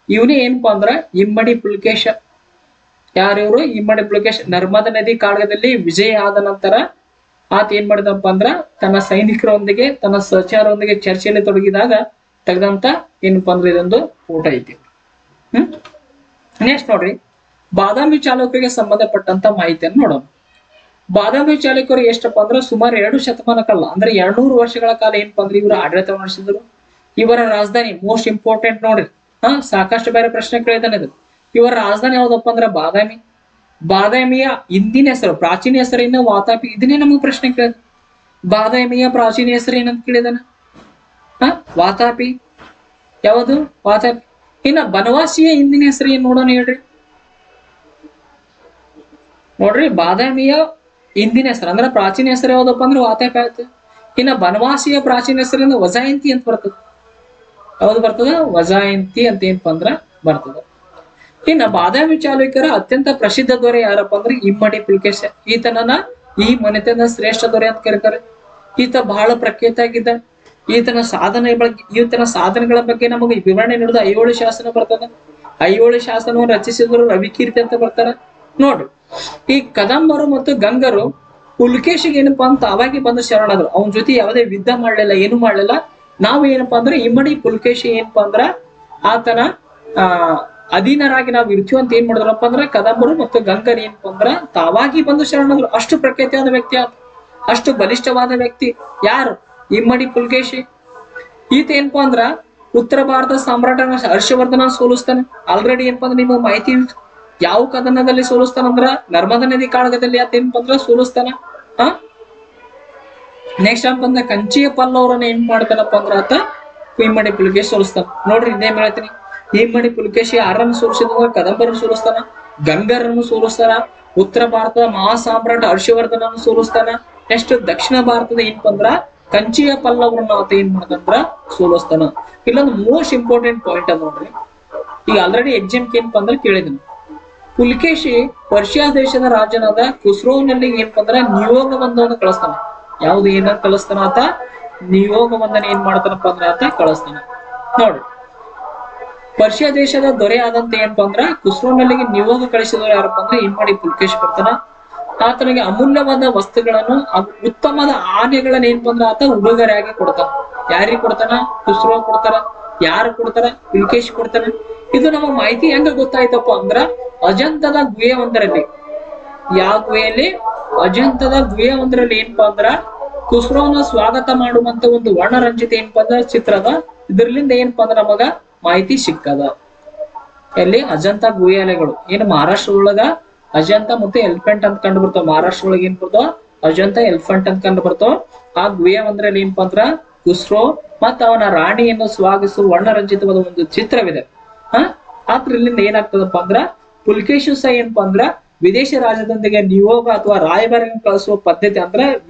ಇವನೇ ಏನಪ್ಪಾ ಅಂದ್ರ ಇಮ್ಮಡಿ ಪುಲಿಕೇಶ. ಯಾರಿವರು ಇಮ್ಮಡಿ ಪುಲಕೇಶಿ ನರ್ಮದಾ ನದಿ ಕಾಳಗದಲ್ಲಿ ವಿಜಯ ಆದ ನಂತರ ಆತ ಏನ್ ಮಾಡಿದಪ್ಪ ಅಂದ್ರ ತನ್ನ ಸೈನಿಕರೊಂದಿಗೆ ತನ್ನ ಸಹಚರರೊಂದಿಗೆ ಚರ್ಚೆಯಲ್ಲಿ ತೊಡಗಿದಾಗ ತೆಗೆದಂತ ಏನಪ್ಪಾ ಅಂದ್ರೆ ಇದೊಂದು ಫೋಟೋ ಐತಿ. ನೆಕ್ಸ್ಟ್ ನೋಡ್ರಿ, ಬಾದಾಮಿ ಚಾಲುಕ್ಯರಿಗೆ ಸಂಬಂಧಪಟ್ಟಂತ ಮಾಹಿತಿಯನ್ನು ನೋಡೋಣ. ಬಾದಾಮಿ ಚಾಲುಕ್ಯರು ಎಷ್ಟಪ್ಪ ಅಂದ್ರೆ ಸುಮಾರು 2 ಶತಮಾನ ಕಾಲ ಅಂದ್ರೆ 200 ವರ್ಷಗಳ ಕಾಲ ಏನಪ್ಪಾ ಅಂದ್ರೆ ಇವರು ಆಡಳಿತ ನಡೆಸಿದ್ರು. ಇವರ ರಾಜಧಾನಿ ಮೋಸ್ಟ್ ಇಂಪಾರ್ಟೆಂಟ್ ನೋಡ್ರಿ, ಸಾಕಷ್ಟು ಬೇರೆ ಪ್ರಶ್ನೆ ಕೇಳಿದಾನೆ ಇದು. ಇವರ ರಾಜಧಾನಿ ಯಾವ್ದಪ್ಪ ಅಂದ್ರ ಬಾದಾಮಿ. ಬಾದಾಮಿಯ ಹಿಂದಿನ ಹೆಸರು, ಪ್ರಾಚೀನ ಹೆಸರಿನ ವಾತಾಪಿ. ಇದನ್ನೇ ನಮಗೆ ಪ್ರಶ್ನೆ ಕೇಳಿದ. ಬಾದಾಮಿಯ ಪ್ರಾಚೀನ ಹೆಸರು ಏನಂತ ಕೇಳಿದಾನ? ವಾತಾಪಿ. ಯಾವುದು? ವಾತಾಪಿ. ಇನ್ನ ಬನವಾಸಿಯ ಹಿಂದಿನ ಹೆಸರು ಏನ್ ನೋಡೋಣ ಹೇಳ್ರಿ. ನೋಡ್ರಿ, ಬಾದಾಮಿಯ ಹಿಂದಿನ ಹೆಸರು ಅಂದ್ರೆ ಪ್ರಾಚೀನ ಹೆಸರು ಯಾವ್ದಪ್ಪ ಅಂದ್ರೆ ವಾತಾಪಿ ಆಯ್ತು. ಇನ್ನ ಬನವಾಸಿಯ ಪ್ರಾಚೀನ ಹೆಸರಿಂದ ವಜಾಯಂತಿ ಅಂತ ಬರ್ತದ. ಯಾವ್ದು ಬರ್ತದ? ವಜಾಯಂತಿ ಅಂತ ಏನಪ್ಪಾ ಅಂದ್ರ ಬರ್ತದ. ಇನ್ನ ಬಾದಾಮಿ ಚಾಲುಕ್ಯರ ಅತ್ಯಂತ ಪ್ರಸಿದ್ಧ ದೊರೆ ಯಾರಪ್ಪ ಅಂದ್ರೆ ಇಮ್ಮಡಿ ಪುಲಕೇಶಿ. ಈತನನ್ನ ಈ ಮನೆತನದ ಶ್ರೇಷ್ಠ ದೊರೆ ಅಂತ ಕರೀತಾರೆ. ಈತ ಬಹಳ ಪ್ರಖ್ಯಾತ ಆಗಿದ್ದ. ಈತನ ಸಾಧನೆಗಳ ಬಗ್ಗೆ ನಮಗೆ ವಿವರಣೆ ನೀಡಿದ ಐಹೊಳೆ ಶಾಸನ ಬರ್ತದ. ಐಹೊಳೆ ಶಾಸನವನ್ನು ರಚಿಸಿದ್ರು ರವಿಕೀರ್ತಿ ಅಂತ ಬರ್ತಾರ. ನೋಡ್ರಿ, ಈ ಕದಂಬರು ಮತ್ತು ಗಂಗರು ಪುಲಕೇಶಿಗೆ ಏನಪ್ಪಾ ಅಂತ ಅವಾಗಿ ಬಂದು ಶರಣಾದ್ರು. ಅವನ ಜೊತೆ ಯಾವುದೇ ಯುದ್ಧ ಮಾಡ್ಲಿಲ್ಲ, ಏನು ಮಾಡ್ಲಿಲ್ಲ. ನಾವು ಏನಪ್ಪಾ ಅಂದ್ರೆ ಇಮ್ಮಡಿ ಪುಲಕೇಶಿ ಏನಪ್ಪಾ ಅಂದ್ರ ಆತನ ಅಧೀನರಾಗಿ ನಾವು ಇರ್ತೀವಿ ಅಂತ ಏನ್ ಮಾಡಿದ್ರಪ್ಪ ಅಂದ್ರ ಕದಂಬರು ಮತ್ತು ಗಂಗರು ಏನಪ್ಪಾ ಅಂದ್ರ ತಾವಾಗಿ ಬಂದು ಶರಣಾದ್ರು. ಅಷ್ಟು ಪ್ರಖ್ಯಾತಿಯಾದ ವ್ಯಕ್ತಿ ಆತ, ಅಷ್ಟು ಬಲಿಷ್ಠವಾದ ವ್ಯಕ್ತಿ. ಯಾರು? ಇಮ್ಮಡಿ ಪುಲಕೇಶಿ. ಈತ ಏನಪ್ಪಾ ಅಂದ್ರ ಉತ್ತರ ಭಾರತ ಸಾಮ್ರಾಟನ ಹರ್ಷವರ್ಧನ ಸೋಲಿಸ್ತಾನೆ. ಆಲ್ರೆಡಿ ಏನಪ್ಪಾ ಅಂದ್ರೆ ನಿಮಗೆ ಮಾಹಿತಿ ಯಾವ ಕದನದಲ್ಲಿ ಸೋಲಿಸ್ತಾನಂದ್ರ ನರ್ಮದಾ ನದಿ ಕಾಳಗದಲ್ಲಿ ಆತ ಏನಪ್ಪಾ ಅಂದ್ರ ಸೋಲಿಸ್ತಾನ. ನೆಕ್ಸ್ಟ್ ಏನಪ್ಪ ಅಂದ್ರ ಕಂಚಿಯ ಪಲ್ಲವರನ್ನ ಏನ್ ಮಾಡ್ತಾನಪ್ಪ ಅಂದ್ರ ಆತ ಇಮ್ಮಡಿ ಪುಲಕೇಶಿ ಸೋಲಿಸ್ತಾನ. ನೋಡ್ರಿ, ಇದೇ ಹೇಳ್ತೀನಿ, ಇಮ್ಮಡಿ ಪುಲಕೇಶಿ ಯಾರನ್ನು ಸೋಲಿಸಿದ? ಕದಂಬರನ್ನು ಸೋಲಿಸ್ತಾನ, ಗಂಗರನ್ನು ಸೋಲಿಸ್ತಾನ, ಉತ್ತರ ಭಾರತದ ಮಹಾ ಸಾಮ್ರಾಟ ಹರ್ಷವರ್ಧನನ್ನು ಸೋಲಿಸ್ತಾನ. ನೆಕ್ಸ್ಟ್ ದಕ್ಷಿಣ ಭಾರತದ ಏನಪ್ಪಾ ಅಂದ್ರ ಕಂಚಿಯ ಪಲ್ಲವರನ್ನ ಆತ ಏನ್ ಮಾಡ್ತಂದ್ರ ಸೋಲಿಸ್ತಾನ. ಇಲ್ಲೊಂದು ಮೋಸ್ಟ್ ಇಂಪಾರ್ಟೆಂಟ್ ಪಾಯಿಂಟ್ ಅದ ನೋಡ್ರಿ. ಈಗ ಆಲ್ರೆಡಿ ಎಕ್ಸಾಮ್ ಏನಪ್ಪಾ ಅಂದ್ರೆ ಕೇಳಿದನು. ಪುಲಕೇಶಿ ಪರ್ಷಿಯಾ ದೇಶದ ರಾಜನಾದ ಖುಸ್ರೋನಲ್ಲಿ ಏನಪ್ಪಾ ಅಂದ್ರ ನಿಯೋಗ ಬಂಧವನ್ನು ಕಳಿಸ್ತಾನ. ಯಾವ್ದು ಏನ ಕಳಿಸ್ತಾನ ಆತ? ನಿಯೋಗ ಬಂಧನ ಏನ್ ಮಾಡ್ತಾನಪ್ಪ ಅಂದ್ರ ಆತ ಕಳಿಸ್ತಾನ. ನೋಡ್ರಿ, ಪರ್ಷಿಯಾ ದೇಶದ ದೊರೆ ಆದಂತ ಏನಪ್ಪಾ ಅಂದ್ರ ಖುಸ್ರೋನಲ್ಲಿಗೆ ನಿಯೋಗ ಕಳಿಸಿದವರು ಯಾರಪ್ಪ ಅಂದ್ರೆ ಇಮ್ಮಡಿ ಪುಲಕೇಶಿ ಬರ್ತಾನ. ಆತನಿಗೆ ಅಮೂಲ್ಯವಾದ ವಸ್ತುಗಳನ್ನು, ಉತ್ತಮದ ಆನೆಗಳನ್ನ ಏನಪ್ಪಾ ಅಂದ್ರ ಆತ ಉಡುಗೊರೆಯಾಗಿ ಕೊಡ್ತಾನ. ಯಾರಿಗೆ ಕೊಡ್ತಾನ? ಖುಸ್ರೋ ಕೊಡ್ತಾರ. ಯಾರು ಕೊಡ್ತಾರ? ಪುಲಕೇಶಿ ಕೊಡ್ತಾನ. ಇದು ನಮ್ಮ ಮಾಹಿತಿ ಹೆಂಗ ಗೊತ್ತಾಯ್ತಪ್ಪ ಅಂದ್ರ ಅಜಂತದ ಗುಹೆ ಒಂದರಲ್ಲಿ. ಯಾವ ಗುಹೆಯಲ್ಲಿ? ಅಜಂತದ ಗುಹೆ ಒಂದರಲ್ಲಿ ಏನಪ್ಪಾ ಅಂದ್ರ ಖುಸ್ರೋನ ಸ್ವಾಗತ ಮಾಡುವಂತ ಒಂದು ವರ್ಣರಂಜಿತ ಏನಪ್ಪಾ ಅಂದ್ರ ಚಿತ್ರದ ಇದ್ರಲಿಂದ ಏನಪ್ಪಾ ಅಂದ್ರ ನಮಗ ಮಾಹಿತಿ ಸಿಕ್ಕದ. ಎಲ್ಲಿ? ಅಜಂತ ಗುಹೆಗಳು. ಏನು ಮಹಾರಾಷ್ಟ್ರ ಒಳಗ ಅಜಂತ ಮತ್ತೆ ಎಲಿಫೆಂಟ್ ಅಂತ ಕಂಡು ಬರ್ತಾವ. ಮಹಾರಾಷ್ಟ್ರ ಒಳಗೆ ಏನ್ ಬರ್ತಾವ? ಅಜಂತ ಎಲಿಫೆಂಟ್ ಅಂತ ಕಂಡು ಬರ್ತಾವ. ಆ ಗುಹೆ ಒಂದ್ರಲ್ಲಿ ಏನಪ್ಪಾ ಅಂದ್ರ ಖುಸ್ರೋ ಮತ್ತ ಅವನ ರಾಣಿಯನ್ನು ಸ್ವಾಗತಿಸುವ ವರ್ಣರಂಜಿತವಾದ ಒಂದು ಚಿತ್ರವಿದೆ. ಆದ್ರಲ್ಲಿಂದ ಏನಾಗ್ತದಪ್ಪ ಅಂದ್ರ ಪುಲಕೇಶಿ ಸಹ ಏನಪ್ಪಾ ಅಂದ್ರ ವಿದೇಶಿ ರಾಜ್ಯದೊಂದಿಗೆ ನಿಯೋಗ ಅಥವಾ ರಾಯಭಾರಿಯನ್ನು ಕಳಿಸುವ ಪದ್ಧತಿ ಅಂದ್ರ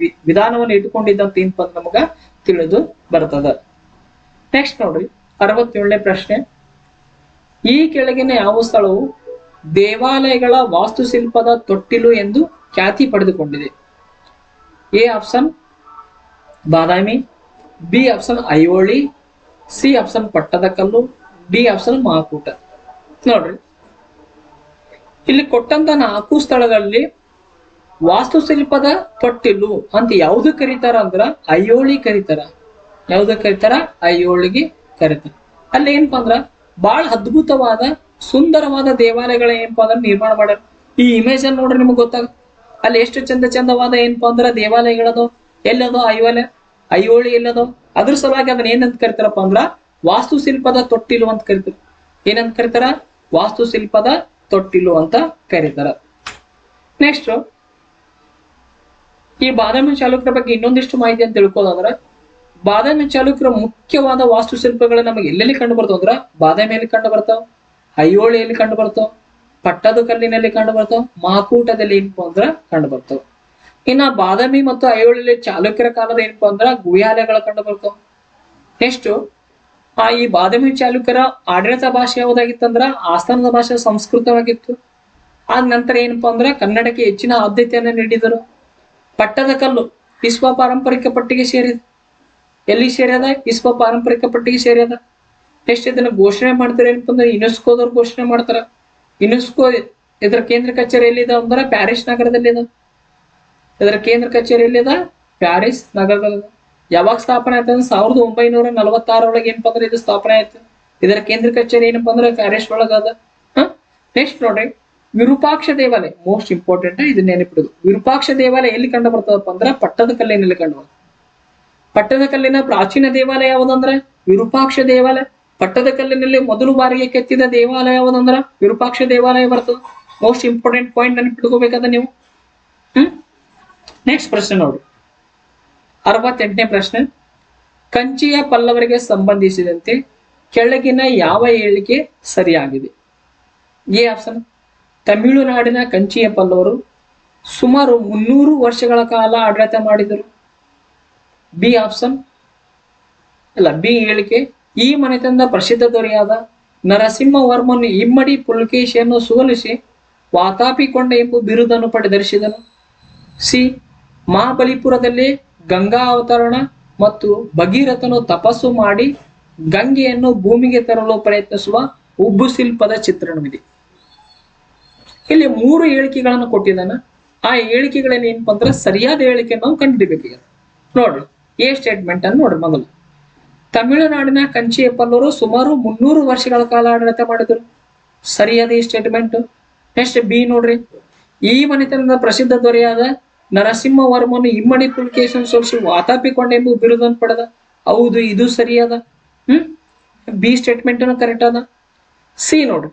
ವಿಧಾನವನ್ನು ಇಟ್ಟುಕೊಂಡಿದ್ದಂತ ಏನಪ್ಪಾ ಅಂದ್ರ ನಮಗ ತಿಳಿದು ಬರ್ತದ. ನೆಕ್ಸ್ಟ್ ನೋಡ್ರಿ, 67ನೇ ಪ್ರಶ್ನೆ. ಈ ಕೆಳಗಿನ ಯಾವ ಸ್ಥಳವು ದೇವಾಲಯಗಳ ವಾಸ್ತುಶಿಲ್ಪದ ತೊಟ್ಟಿಲು ಎಂದು ಖ್ಯಾತಿ ಪಡೆದುಕೊಂಡಿದೆ? A option Badami, B option Aihole, C option Pattadakal, D option Mahakuta. ನೋಡ್ರಿ, ಇಲ್ಲಿ ಕೊಟ್ಟಂತ 4 ಸ್ಥಳಗಳಲ್ಲಿ ವಾಸ್ತುಶಿಲ್ಪದ ತೊಟ್ಟಿಲು ಅಂತ ಯಾವ್ದು ಕರೀತಾರ ಅಂದ್ರ ಐಹೊಳಿ ಕರೀತಾರ. ಯಾವ್ದು ಕರೀತಾರ? ಐಹೊಳಿಗೆ ಕರೀತಾರ. ಅಲ್ಲಿ ಏನಪ್ಪಾ ಅಂದ್ರ ಬಹಳ ಅದ್ಭುತವಾದ ಸುಂದರವಾದ ದೇವಾಲಯಗಳ ಏನಪ್ಪಾ ಅಂದ್ರ ನಿರ್ಮಾಣ ಮಾಡ್ಯಾರ. ಈ ಇಮೇಜ್ ಅನ್ನು ನೋಡ್ರಿ ನಿಮ್ಗೆ ಗೊತ್ತಾಗುತ್ತೆ. ಅಲ್ಲಿ ಎಷ್ಟು ಚಂದವಾದ ಏನಪ್ಪಾ ಅಂದ್ರ ದೇವಾಲಯಗಳದು. ಎಲ್ಲದೋ ಐಹೊಳಿ ಎಲ್ಲದೋ. ಅದ್ರ ಸಲುವಾಗಿ ಅದನ್ನ ಏನಂತ ಕರಿತಾರಪ್ಪ ಅಂದ್ರ ವಾಸ್ತುಶಿಲ್ಪದ ತೊಟ್ಟಿಲು ಅಂತ ಕರಿತಾರ. ಏನಂತ ಕರಿತಾರ? ವಾಸ್ತುಶಿಲ್ಪದ ತೊಟ್ಟಿಲು ಅಂತ ಕರೀತಾರ. ನೆಕ್ಸ್ಟ್, ಈ ಬಾದಾಮಿ ಚಾಲುಕ್ಯರ ಬಗ್ಗೆ ಇನ್ನೊಂದಿಷ್ಟು ಮಾಹಿತಿ ಅಂತ ತಿಳ್ಕೊಳ್ಳೋದ್ರ ಬಾದಾಮಿ ಚಾಲುಕ್ಯರ ಮುಖ್ಯವಾದ ವಾಸ್ತುಶಿಲ್ಪಗಳು ನಮಗೆ ಎಲ್ಲೆಲ್ಲಿ ಕಂಡು ಬರ್ತಾವ ಅಂದ್ರ ಬಾದಾಮಿಯಲ್ಲಿ ಕಂಡು ಬರ್ತಾವ, ಐಹೊಳಿಯಲ್ಲಿ ಕಂಡು ಬರ್ತಾವ, ಪಟ್ಟದಕಲ್ಲಿನಲ್ಲಿ ಕಂಡು ಬರ್ತಾವ, ಮಹಾಕೂಟದಲ್ಲಿ ಏನಪ್ಪಾ ಅಂದ್ರ ಕಂಡು ಬರ್ತಾವ. ಇನ್ನ ಬಾದಾಮಿ ಮತ್ತು ಐಹೊಳಿಯಲ್ಲಿ ಚಾಲುಕ್ಯರ ಕಾಲದ ಏನಪ್ಪಾ ಅಂದ್ರ ಗುಹ್ಯಾಲಯಗಳು ಕಂಡು ಬರ್ತಾವ. ನೆಕ್ಸ್ಟ್, ಈ ಬಾದಾಮಿ ಚಾಲುಕ್ಯರ ಆಡಳಿತ ಭಾಷೆ ಯಾವುದಾಗಿತ್ತಂದ್ರ ಆಸ್ಥಾನದ ಭಾಷೆ ಸಂಸ್ಕೃತವಾಗಿತ್ತು. ಆದ ನಂತರ ಏನಪ್ಪಾ ಅಂದ್ರ ಕನ್ನಡಕ್ಕೆ ಹೆಚ್ಚಿನ ಆದ್ಯತೆಯನ್ನು ನೀಡಿದರು. ಪಟ್ಟದಕಲ್ಲು ವಿಶ್ವ ಪಾರಂಪರಿಕ ಪಟ್ಟಿಗೆ ಸೇರಿದೆ. ಎಲ್ಲಿ ಸೇರ್ಯದ? ವಿಶ್ವ ಪಾರಂಪರಿಕ ಪಟ್ಟಿಗೆ ಸೇರ್ಯದ. ನೆಕ್ಸ್ಟ್ ಇದನ್ನ ಘೋಷಣೆ ಮಾಡ್ತಾರೆ ಏನಪ್ಪಾ ಅಂದ್ರೆ ಯುನೆಸ್ಕೋದವ್ರು ಘೋಷಣೆ ಮಾಡ್ತಾರ. ಯುನೆಸ್ಕೋ ಇದರ ಕೇಂದ್ರ ಕಚೇರಿ ಎಲ್ಲಿದೆ ಅಂದ್ರೆ ಪ್ಯಾರಿಸ್ ನಗರದಲ್ಲಿದೆ. ಇದರ ಕೇಂದ್ರ ಕಚೇರಿ ಎಲ್ಲಿದೆ? ಪ್ಯಾರಿಸ್ ನಗರದಲ್ಲಿ. ಯಾವಾಗ ಸ್ಥಾಪನೆ ಆಯ್ತು ಅಂದ್ರೆ 1946 ಏನಪ್ಪಾ ಅಂದ್ರೆ ಇದು ಸ್ಥಾಪನೆ ಆಯ್ತು. ಇದರ ಕೇಂದ್ರ ಕಚೇರಿ ಏನಪ್ಪಾ ಅಂದ್ರೆ ಪ್ಯಾರಿಸ್ ಒಳಗ ಅದ. ನೆಕ್ಸ್ಟ್ ನೋಡ್ರಿ, ವಿರೂಪಾಕ್ಷ ದೇವಾಲಯ ಮೋಸ್ಟ್ ಇಂಪಾರ್ಟೆಂಟ್, ಇದು ನೆನಪಿಡುದು. ವಿರೂಪಾಕ್ಷ ದೇವಾಲಯ ಎಲ್ಲಿ ಕಂಡು ಬರ್ತದಪ್ಪ ಅಂದ್ರೆ ಪಟ್ಟದಕಲ್ಲಿನಲ್ಲಿ ಕಂಡು ಬರ್ತದೆ. ಪಟ್ಟದಕಲ್ಲಿನ ಪ್ರಾಚೀನ ದೇವಾಲಯ ಯಾವುದಂದ್ರೆ ವಿರೂಪಾಕ್ಷ ದೇವಾಲಯ. ಪಟ್ಟದಕಲ್ಲಿನಲ್ಲಿ ಮೊದಲು ಬಾರಿಗೆ ಕೆತ್ತಿದ ದೇವಾಲಯ ಯಾವುದಂದ್ರ ವಿರೂಪಾಕ್ಷ ದೇವಾಲಯ ಬರ್ತದೆ. ಮೋಸ್ಟ್ ಇಂಪಾರ್ಟೆಂಟ್ ಪಾಯಿಂಟ್ ನೆನಪಿಟ್ಕೋಬೇಕಾದ ನೀವು. ನೆಕ್ಸ್ಟ್ ಪ್ರಶ್ನೆ ನೋಡಿ, 68ನೇ ಪ್ರಶ್ನೆ. ಕಂಚಿಯ ಪಲ್ಲವರಿಗೆ ಸಂಬಂಧಿಸಿದಂತೆ ಕೆಳಗಿನ ಯಾವ ಹೇಳಿಕೆ ಸರಿಯಾಗಿದೆ? ಎ ಆಪ್ಷನ್, ತಮಿಳುನಾಡಿನ ಕಂಚಿಯ ಪಲ್ಲವರು ಸುಮಾರು 300 ವರ್ಷಗಳ ಕಾಲ ಆಡಳಿತ ಮಾಡಿದರು. ಬಿ ಆಪ್ಷನ್ ಅಲ್ಲ, ಬಿ ಹೇಳಿಕೆ, ಈ ಮನೆತನದ ಪ್ರಸಿದ್ಧ ದೊರೆಯಾದ ನರಸಿಂಹವರ್ಮನು ಇಮ್ಮಡಿ ಪುಲಕೇಶಿಯನ್ನು ಸೋಲಿಸಿ ವಾತಾಪಿಕೊಂಡ ಎಂಬ ಬಿರುದನ್ನು ಪಡೆದರಿಸಿದನು. ಸಿ, ಮಹಾಬಲಿಪುರದಲ್ಲಿ ಗಂಗಾ ಅವತರಣ ಮತ್ತು ಭಗೀರಥನು ತಪಸ್ಸು ಮಾಡಿ ಗಂಗೆಯನ್ನು ಭೂಮಿಗೆ ತರಲು ಪ್ರಯತ್ನಿಸುವ ಉಬ್ಬು ಶಿಲ್ಪದ ಚಿತ್ರಣವಿದೆ. ಇಲ್ಲಿ 3 ಹೇಳಿಕೆಗಳನ್ನು ಕೊಟ್ಟಿದ್ದಾನ. ಆ ಹೇಳಿಕೆಗಳಲ್ಲಿ ಏನಪ್ಪಾ ಅಂದ್ರೆ ಸರಿಯಾದ ಹೇಳಿಕೆ ನಾವು ಕಂಡುಹಿಡಿಬೇಕು. ನೋಡ್ರಿ, ಎ ಸ್ಟೇಟ್ಮೆಂಟ್ ಅನ್ನು ನೋಡ್ರಿ. ಮೊದಲು, ತಮಿಳುನಾಡಿನ ಕಂಚಿಯ ಪಲ್ಲವರು ಸುಮಾರು 300 ವರ್ಷಗಳ ಕಾಲ ಆಡಳಿತ ಮಾಡಿದರು. ಸರಿಯಾದ ಈ ಸ್ಟೇಟ್ಮೆಂಟ್. ನೆಕ್ಸ್ಟ್ ಬಿ ನೋಡ್ರಿ, ಈ ಮನೆತನದ ಪ್ರಸಿದ್ಧ ದೊರೆಯಾದ ನರಸಿಂಹವರ್ಮನು ಇಮ್ಮಡಿ ಪುಲಕೇಶಿಯನ್ನು ಸೋಲಿಸಿ ವಾತಾಪಿಕೊಂಡ ಎಂಬ ಬಿರುದನ್ನು ಪಡೆದ. ಹೌದು, ಇದು ಸರಿಯಾದ. ಬಿ ಸ್ಟೇಟ್ಮೆಂಟ್ ಕರೆಕ್ಟ್ ಅದ. ಸಿ ನೋಡ್ರಿ,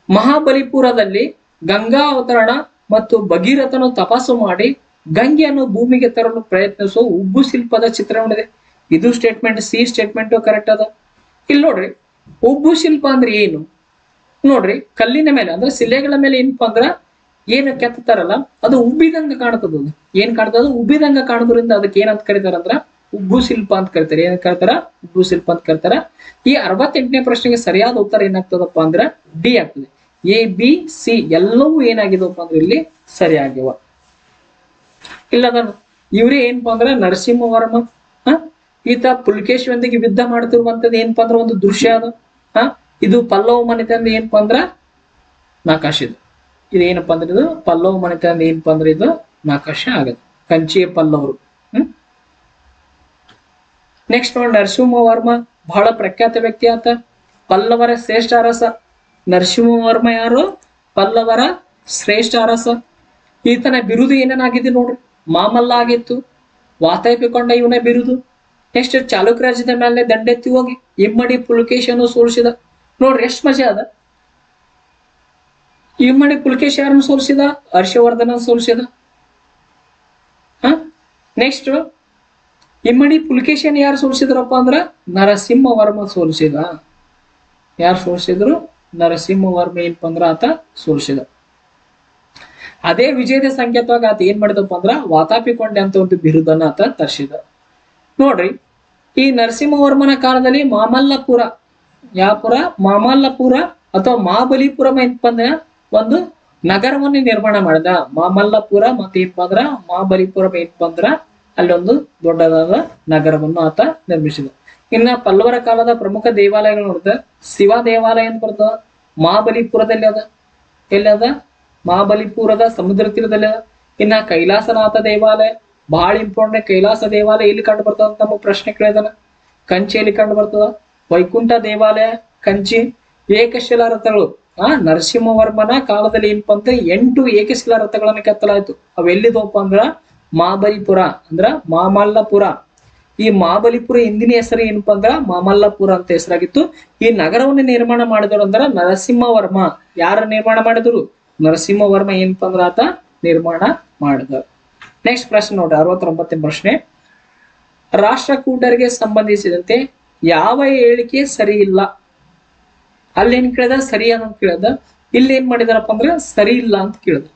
ಮಹಾಬಲಿಪುರದಲ್ಲಿ ಗಂಗಾ ಅವತರಣ ಮತ್ತು ಭಗೀರಥನು ತಪಸ್ಸು ಮಾಡಿ ಗಂಗೆಯನ್ನು ಭೂಮಿಗೆ ತರಲು ಪ್ರಯತ್ನಿಸುವ ಉಬ್ಬು ಶಿಲ್ಪದ ಚಿತ್ರಣವಿದೆ. ಇದು ಸ್ಟೇಟ್ಮೆಂಟ್, ಸಿ ಸ್ಟೇಟ್ಮೆಂಟ್ ಕರೆಕ್ಟ್ ಅದ. ಇಲ್ಲಿ ನೋಡ್ರಿ, ಉಬ್ಬು ಶಿಲ್ಪ ಅಂದ್ರೆ ಏನು ನೋಡ್ರಿ, ಕಲ್ಲಿನ ಮೇಲೆ ಅಂದ್ರೆ ಶಿಲೆಗಳ ಮೇಲೆ ಏನಪ್ಪಾ ಅಂದ್ರ ಏನು ಕೆತ್ತಾರಲ್ಲ ಅದು ಉಬ್ಬಿದಂಗ ಕಾಣ್ತದ. ಏನ್ ಕಾಣ್ತದ? ಉಬ್ಬಿದಂಗ ಕಾಣೋದ್ರಿಂದ ಅದಕ್ಕೆ ಏನಂತ ಕರೀತಾರ ಅಂದ್ರ ಉಬ್ಬು ಶಿಲ್ಪ ಅಂತ ಕರಿತಾರೆ. ಏನ್ ಕರೀತಾರ? ಉಬ್ಬು ಶಿಲ್ಪ ಅಂತ ಕರೀತಾರ. ಈ 68ನೇ ಪ್ರಶ್ನೆಗೆ ಸರಿಯಾದ ಉತ್ತರ ಏನಾಗ್ತದಪ್ಪ ಅಂದ್ರ ಡಿ ಆಗ್ತದೆ. ಎ ಬಿ ಸಿ ಎಲ್ಲವೂ ಏನಾಗಿದವಪ್ಪ ಅಂದ್ರೆ ಇಲ್ಲಿ ಸರಿ ಆಗ್ಯವ. ಇಲ್ಲದ ಇವ್ರೇ ಏನಪ್ಪಾ ಅಂದ್ರ ನರಸಿಂಹವರ್ಮ ಈತ ಪುಲಕೇಶಿಯೊಂದಿಗೆ ಯುದ್ಧ ಮಾಡ್ತಿರುವಂತದ್ದು ಏನಪ್ಪಾ ಅಂದ್ರ ಒಂದು ದೃಶ್ಯ ಅದ. ಇದು ಪಲ್ಲವ ಮನೆತನದ ಏನಪ್ಪಾ ಅಂದ್ರ ನಕಾಶೆ. ಇದು ಏನಪ್ಪಾ ಅಂದ್ರೆ ಇದು ಪಲ್ಲವ ಮನೆತನದ ಏನಪ್ಪಾ ಅಂದ್ರೆ ಇದು ನಕಾಶೆ ಆಗದು, ಕಂಚಿಯ ಪಲ್ಲವರು. ನೆಕ್ಸ್ಟ್ ನೋಡಿ, ನರಸಿಂಹವರ್ಮ ಬಹಳ ಪ್ರಖ್ಯಾತ ವ್ಯಕ್ತಿ ಆತ, ಪಲ್ಲವರ ಶ್ರೇಷ್ಠ ಅರಸ. ನರಸಿಂಹವರ್ಮ ಯಾರು? ಪಲ್ಲವರ ಶ್ರೇಷ್ಠ ಅರಸ. ಈತನ ಬಿರುದು ಏನೇನಾಗಿದೆ ನೋಡ್ರಿ, ಮಾಮಲ್ಲ ಆಗಿತ್ತು, ವಾತಾಪಿಕೊಂಡ ಇವನ ಬಿರುದು. ನೆಕ್ಸ್ಟ್ ಚಾಲುಕ್ಯ ರಾಜ್ಯದ ಮೇಲೆ ದಂಡೆತ್ತಿ ಹೋಗಿ ಇಮ್ಮಡಿ ಪುಲಕೇಶಿಯನ್ನು ಸೋಲಿಸಿದ. ನೋಡ್ರಿ ಎಷ್ಟು ಮಜಾ ಅದ. ಇಮ್ಮಡಿ ಪುಲಕೇಶಿ ಯಾರನ್ನು ಸೋಲಿಸಿದ? ಹರ್ಷವರ್ಧನ ಸೋಲಿಸಿದ. ನೆಕ್ಸ್ಟ್ ಇಮ್ಮಡಿ ಪುಲಕೇಶಿಯನ್ನು ಯಾರು ಸೋಲಿಸಿದ್ರಪ್ಪ ಅಂದ್ರ ನರಸಿಂಹವರ್ಮ ಸೋಲಿಸಿದ. ಯಾರು ಸೋಲಿಸಿದ್ರು? ನರಸಿಂಹವರ್ಮ ಏನಪ್ಪ ಅಂದ್ರ ಆತ ಸೋಲಿಸಿದ. ಅದೇ ವಿಜಯದ ಸಂಕೇತವಾಗಿ ಆತ ಏನ್ ಮಾಡಿದಪ್ಪ ಅಂದ್ರ ವಾತಾಪಿಕೊಂಡೆ ಅಂತ ಒಂದು ಬಿರುದನ್ನ ಆತ ತರಿಸಿದ. ನೋಡ್ರಿ, ಈ ನರಸಿಂಹವರ್ಮನ ಕಾಲದಲ್ಲಿ ಮಾಮಲ್ಲಪುರ, ಯಾವ ಪುರ? ಮಾಮಲ್ಲಪುರ ಅಥವಾ ಮಹಾಬಲಿಪುರ ಏನಪ್ಪ ಅಂದ್ರ ಒಂದು ನಗರವನ್ನು ನಿರ್ಮಾಣ ಮಾಡಿದ. ಮಾಮಲ್ಲಪುರ ಮತ್ತೆ ಏನಪ್ಪ ಅಂದ್ರ ಮಹಾಬಲಿಪುರ ಏನಪ್ಪ ಅಂದ್ರ ಅಲ್ಲೊಂದು ದೊಡ್ಡದಾದ ನಗರವನ್ನು ಆತ ನಿರ್ಮಿಸಿದ. ಇನ್ನ ಪಲ್ಲವರ ಕಾಲದ ಪ್ರಮುಖ ದೇವಾಲಯಗಳು ನೋಡಿದ, ಶಿವ ದೇವಾಲಯ ಅಂತ ಬರ್ತದ, ಮಹಾಬಲಿಪುರದಲ್ಲಿ ಅದ. ಎಲ್ಲಿ ಅದ? ಮಹಾಬಲಿಪುರದ ಸಮುದ್ರ ತೀರದಲ್ಲಿ ಅದ. ಇನ್ನ ಕೈಲಾಸನಾಥ ದೇವಾಲಯ ಬಹಳ ಇಂಪಾರ್ಟೆಂಟ್. ಕೈಲಾಸ ದೇವಾಲಯ ಎಲ್ಲಿ ಕಂಡು ಬರ್ತದ ಅಂತ ನಮ್ಮ ಪ್ರಶ್ನೆ ಕೇಳಿದಾನ. ಕಂಚಿಯಲ್ಲಿ ಕಂಡು ಬರ್ತದ. ವೈಕುಂಠ ದೇವಾಲಯ ಕಂಚಿ. ಏಕಶಿಲಾ ರಥಗಳು ನರಸಿಂಹವರ್ಮನ ಕಾಲದಲ್ಲಿ ಏನಪ್ಪ ಅಂದ್ರೆ 8 ಏಕಶಿಲಾ ರಥಗಳನ್ನು ಕೆತ್ತಲಾಯ್ತು. ಅವೆಲ್ಲಿದವಪ್ಪ ಅಂದ್ರ ಮಹಾಬಲಿಪುರ ಅಂದ್ರ ಮಾಮಲ್ಲಪುರ. ಈ ಮಹಾಬಲಿಪುರ ಹಿಂದಿನ ಹೆಸರು ಏನಪ್ಪಾ ಅಂದ್ರ ಮಾಮಲ್ಲಪುರ ಅಂತ ಹೆಸರಾಗಿತ್ತು. ಈ ನಗರವನ್ನು ನಿರ್ಮಾಣ ಮಾಡಿದವರು ಅಂದ್ರ ನರಸಿಂಹವರ್ಮ. ಯಾರ ನಿರ್ಮಾಣ ಮಾಡಿದ್ರು? ನರಸಿಂಹವರ್ಮ ಏನಪ್ಪಾ ಅಂದ್ರ ಆತ ನಿರ್ಮಾಣ ಮಾಡಿದ. ನೆಕ್ಸ್ಟ್ ಪ್ರಶ್ನೆ ನೋಡ್ರಿ, 69ನೇ ಪ್ರಶ್ನೆ. ರಾಷ್ಟ್ರಕೂಟರಿಗೆ ಸಂಬಂಧಿಸಿದಂತೆ ಯಾವ ಹೇಳಿಕೆ ಸರಿ ಇಲ್ಲ? ಅಲ್ಲಿ ಏನ್ ಕೇಳಿದ? ಸರಿ ಅಂತ ಕೇಳಿದ. ಇಲ್ಲಿ ಏನ್ ಮಾಡಿದಾರಪ್ಪ ಅಂದ್ರೆ ಸರಿ ಇಲ್ಲ ಅಂತ ಕೇಳಿದ.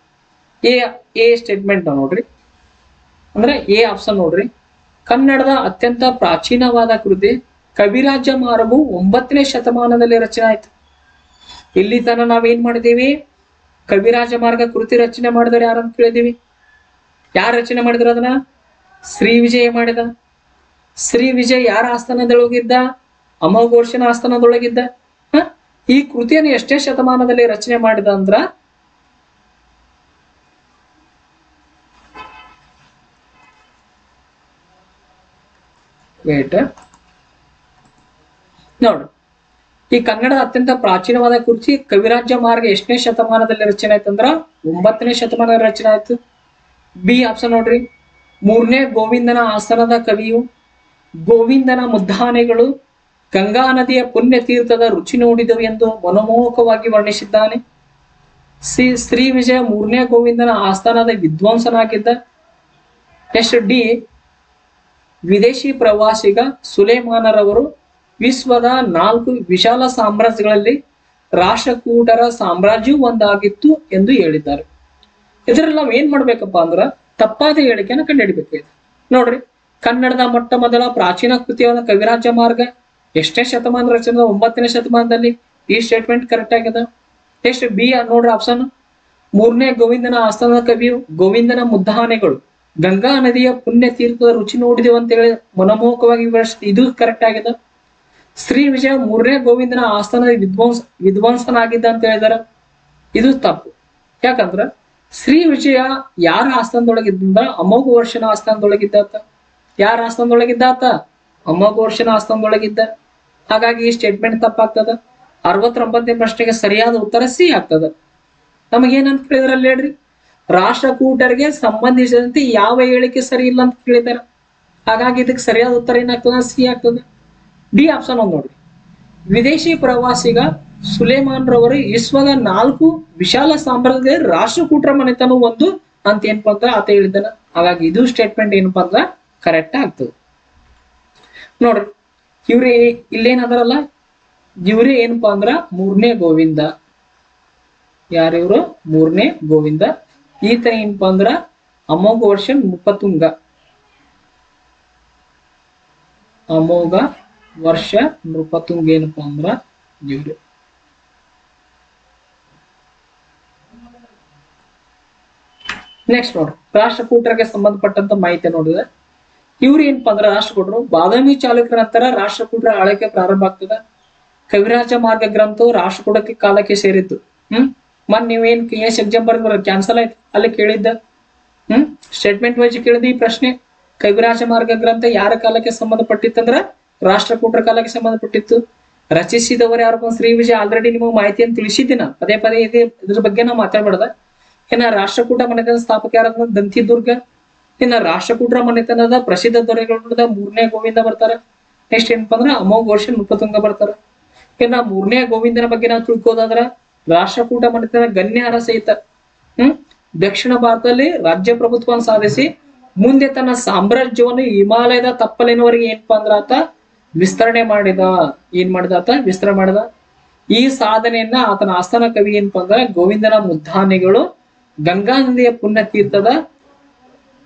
ಎ ಸ್ಟೇಟ್ಮೆಂಟ್ ನೋಡ್ರಿ, ಅಂದ್ರೆ ಎ ಆಪ್ಷನ್ ನೋಡ್ರಿ. ಕನ್ನಡದ ಅತ್ಯಂತ ಪ್ರಾಚೀನವಾದ ಕೃತಿ ಕವಿರಾಜ ಮಾರ್ಗವು 9ನೇ ಶತಮಾನದಲ್ಲಿ ರಚನೆ ಆಯ್ತು. ಇಲ್ಲಿ ತನ ನಾವೇನ್ ಮಾಡಿದೀವಿ? ಕವಿರಾಜ ಮಾರ್ಗ ಕೃತಿ ರಚನೆ ಮಾಡಿದವರು ಯಾರಂತ ಕೇಳಿದೀವಿ. ಯಾರು ರಚನೆ ಮಾಡಿದ್ರು ಅದನ್ನ? ಶ್ರೀ ವಿಜಯ ಮಾಡಿದ. ಶ್ರೀ ವಿಜಯ್ ಯಾರ ಆಸ್ಥಾನದೊಳಗಿದ್ದ? ಅಮೋಘೋಷನ ಆಸ್ಥಾನದೊಳಗಿದ್ದ. ಈ ಕೃತಿಯನ್ನು ಎಷ್ಟೇ ಶತಮಾನದಲ್ಲಿ ರಚನೆ ಮಾಡಿದ ಅಂದ್ರ ವೇಟ್ ನೋಡ್ರಿ. ಈ ಕನ್ನಡದ ಅತ್ಯಂತ ಪ್ರಾಚೀನವಾದ ಕೃತಿ ಕವಿರಾಜ್ಯ ಮಾರ್ಗ ಎಷ್ಟನೇ ಶತಮಾನದಲ್ಲಿ ರಚನೆ ಆಯ್ತಂದ್ರ 9ನೇ ಶತಮಾನದಲ್ಲಿ ರಚನೆ ಆಯ್ತು. ಬಿ ಆಪ್ಷನ್ ನೋಡ್ರಿ, 3ನೇ ಗೋವಿಂದನ ಆಸ್ಥಾನದ ಕವಿಯು ಗೋವಿಂದನ ಮುದ್ದಾನೆಗಳು ಗಂಗಾ ನದಿಯ ಪುಣ್ಯ ತೀರ್ಥದ ರುಚಿ ನೋಡಿದವು ಎಂದು ಮನಮೋಹಕವಾಗಿ ವರ್ಣಿಸಿದ್ದಾನೆ. ಶ್ರೀ ವಿಜಯ 3ನೇ ಗೋವಿಂದನ ಆಸ್ಥಾನದ ವಿದ್ವಾಂಸನಾಗಿದ್ದ. ನೆಕ್ಸ್ಟ್ ಡಿ, ವಿದೇಶಿ ಪ್ರವಾಸಿಗ ಸುಲೇಮಾನರವರು ವಿಶ್ವದ 4 ವಿಶಾಲ ಸಾಮ್ರಾಜ್ಯಗಳಲ್ಲಿ ರಾಷ್ಟ್ರಕೂಟರ ಸಾಮ್ರಾಜ್ಯವೂ ಒಂದಾಗಿತ್ತು ಎಂದು ಹೇಳಿದ್ದಾರೆ. ಇದರಲ್ಲಿ ನಾವ್ ಏನ್ ಮಾಡ್ಬೇಕಪ್ಪ ಅಂದ್ರ ತಪ್ಪಾದ ಹೇಳಿಕೆಯನ್ನು ಕಂಡುಹಿಡಿಬೇಕು. ನೋಡ್ರಿ, ಕನ್ನಡದ ಮೊಟ್ಟ ಮೊದಲ ಪ್ರಾಚೀನ ಕೃತಿಯಾದ ಕವಿರಾಜ್ಯ ಮಾರ್ಗ ಎಷ್ಟನೇ ಶತಮಾನ ರಚನೆ? 9ನೇ ಶತಮಾನದಲ್ಲಿ. ಈ ಸ್ಟೇಟ್ಮೆಂಟ್ ಕರೆಕ್ಟ್ ಆಗಿದೆ. ನೆಕ್ಸ್ಟ್ ಬಿ ನೋಡ್ರಿ ಆಪ್ಷನ್, 3ನೇ ಗೋವಿಂದನ ಆಸ್ಥಾನದ ಕವಿಯು ಗೋವಿಂದನ ಮುದ್ದಾನೆಗಳು ಗಂಗಾ ನದಿಯ ಪುಣ್ಯ ತೀರ್ಥದ ರುಚಿ ನೋಡಿದೆವು ಅಂತ ಹೇಳಿ ಮನಮೋಹಕವಾಗಿ ಇದು ಕರೆಕ್ಟ್ ಆಗಿದೆ. ಶ್ರೀ ವಿಜಯ 3ನೇ ಗೋವಿಂದನ ಆಸ್ಥಾನದ ವಿದ್ವಾಂಸನಾಗಿದ್ದ ಅಂತ ಹೇಳಿದಾರ. ಇದು ತಪ್ಪು. ಯಾಕಂದ್ರ ಶ್ರೀ ವಿಜಯ ಯಾರ ಆಸ್ಥಾನದೊಳಗಿದ್ದ? ಅಮೋಘ ವರ್ಷನ ಆಸ್ಥಾನದೊಳಗಿದ್ದಾತ. ಯಾರ ಆಸ್ಥಾನದೊಳಗಿದ್ದಾತ? ಅಮೋಘ ವರ್ಷನ ಆಸ್ಥಾನದೊಳಗಿದ್ದ. ಹಾಗಾಗಿ ಈ ಸ್ಟೇಟ್ಮೆಂಟ್ ತಪ್ಪಾಗ್ತದ. 69ನೇ ಪ್ರಶ್ನೆಗೆ ಸರಿಯಾದ ಉತ್ತರ ಸಿ ಆಗ್ತದ. ನಮಗೇನಂತ ಕೇಳಿದ್ರಲ್ಲಿ ಹೇಳ್ರಿ, ರಾಷ್ಟ್ರಕೂಟರಿಗೆ ಸಂಬಂಧಿಸಿದಂತೆ ಯಾವ ಹೇಳಿಕೆ ಸರಿ ಇಲ್ಲ ಅಂತ ಕೇಳಿದಾರೆ. ಹಾಗಾಗಿ ಇದಕ್ಕೆ ಸರಿಯಾದ ಉತ್ತರ ಏನಾಗ್ತದ? ಸಿ ಆಗ್ತದೆ. ಡಿ ಆಪ್ಷನ್ ಒಂದು ನೋಡ್ರಿ, ವಿದೇಶಿ ಪ್ರವಾಸಿಗ ಸುಲೇಮಾನ್ ರವರು ವಿಶ್ವದ 4 ವಿಶಾಲ ಸಾಮ್ರಾಜ್ಯದ ರಾಷ್ಟ್ರಕೂಟರ ಮನೆತನ ಒಂದು ಅಂತ ಏನಪ್ಪಾ ಅಂತ ಆತ ಹೇಳಿದ್ದಾನ. ಹಾಗಾಗಿ ಇದು ಸ್ಟೇಟ್ಮೆಂಟ್ ಏನಪ್ಪಾ ಅಂದ್ರ ಕರೆಕ್ಟ್ ಆಗ್ತದೆ. ನೋಡ್ರಿ, ಇವ್ರಿ ಇಲ್ಲೇನದಾರಲ್ಲ, ಇವ್ರಿ ಏನಪ್ಪಾ ಅಂದ್ರ 3ನೇ ಗೋವಿಂದ. ಯಾರಿವ್ರು? 3ನೇ ಗೋವಿಂದ. ಈತ ಏನಪ್ಪಾ ಅಂದ್ರ ಅಮೋಘ ವರ್ಷ ನೃಪತುಂಗ. ಅಮೋಘ ವರ್ಷ ನೃಪತುಂಗ ಏನಪ್ಪಾ ಅಂದ್ರ ಇವ್ರು. ನೆಕ್ಸ್ಟ್ ನೋಡ್ರಿ, ರಾಷ್ಟ್ರಕೂಟರಿಗೆ ಸಂಬಂಧಪಟ್ಟಂತ ಮಾಹಿತಿ ನೋಡಿದ್ರೆ ಇವ್ರು ಏನಪ್ಪಾ ಅಂದ್ರ ರಾಷ್ಟ್ರಕೂಟರು ಬಾದಾಮಿ ಚಾಲುಕ್ಯರ ನಂತರ ರಾಷ್ಟ್ರಕೂಟರ ಆಳ್ವಿಕೆ ಪ್ರಾರಂಭ ಆಗ್ತದ. ಕವಿರಾಜ ಮಾರ್ಗ ಗ್ರಂಥವು ರಾಷ್ಟ್ರಕೂಟಕ್ಕೆ ಕಾಲಕ್ಕೆ ಸೇರಿದ್ದು. ಮನ್ ನೀವೇನ್ KS ಎಕ್ಸಾಮ್ ಬರೆದ ಕ್ಯಾನ್ಸಲ್ ಆಯ್ತು, ಅಲ್ಲಿ ಕೇಳಿದ್ದ ಸ್ಟೇಟ್ಮೆಂಟ್ ವೈಸ್ ಕೇಳಿದ ಈ ಪ್ರಶ್ನೆ. ಕವಿರಾಜ ಮಾರ್ಗ ಗ್ರಂಥ ಯಾರ ಕಾಲಕ್ಕೆ ಸಂಬಂಧಪಟ್ಟಿತ್ತಂದ್ರ ರಾಷ್ಟ್ರಕೂಟರ ಕಾಲಕ್ಕೆ ಸಂಬಂಧಪಟ್ಟಿತ್ತು. ರಚಿಸಿದವರು ಯಾರು? ಶ್ರೀ ವಿಜಯ. ಆಲ್ರೆಡಿ ನಿಮಗೆ ಮಾಹಿತಿಯನ್ನು ತಿಳಿಸಿದ್ದೀನ, ಪದೇ ಪದೇ ಇದ್ರ ಬಗ್ಗೆ ನಾವು ಮಾತಾಡ್ಬಾರ್ದ. ಇನ್ನ ರಾಷ್ಟ್ರಕೂಟ ಮನೆತನದ ಸ್ಥಾಪಕ ಯಾರ? ದಂತಿದುರ್ಗ. ಇನ್ನ ರಾಷ್ಟ್ರಕೂಟರ ಮನೆತನದ ಪ್ರಸಿದ್ಧ ದೊರೆಗಳು 3ನೇ ಗೋವಿಂದ ಬರ್ತಾರ. ನೆಕ್ಸ್ಟ್ ಏನಪ್ಪಾ ಅಂದ್ರ ಅಮೋಘ ವರ್ಷ ನೃಪತುಂಗ ಬರ್ತಾರ. ಇನ್ನ 3ನೇ ಗೋವಿಂದನ ಬಗ್ಗೆ ನಾವು ತಿಳ್ಕೋದಾದ್ರ ರಾಷ್ಟ್ರಕೂಟ ಮನೆತನ ಗಣ್ಯ ಸಹಿತ ದಕ್ಷಿಣ ಭಾರತದಲ್ಲಿ ರಾಜ್ಯ ಪ್ರಭುತ್ವವನ್ನು ಸಾಧಿಸಿ ಮುಂದೆ ತನ್ನ ಸಾಮ್ರಾಜ್ಯವನ್ನು ಹಿಮಾಲಯದ ತಪ್ಪಲಿನವರೆಗೆ ಏನಪ್ಪಾ ಅಂದ್ರ ಆತ ವಿಸ್ತರಣೆ ಮಾಡಿದ. ಏನ್ ಮಾಡಿದ ಆತ? ವಿಸ್ತರಣೆ ಮಾಡಿದ. ಈ ಸಾಧನೆಯನ್ನ ಆತನ ಆಸ್ಥಾನ ಕವಿ ಏನಪ್ಪಾ ಅಂದ್ರ ಗೋವಿಂದನ ಮುದ್ದಾನೆಗಳು ಗಂಗಾ ನದಿಯ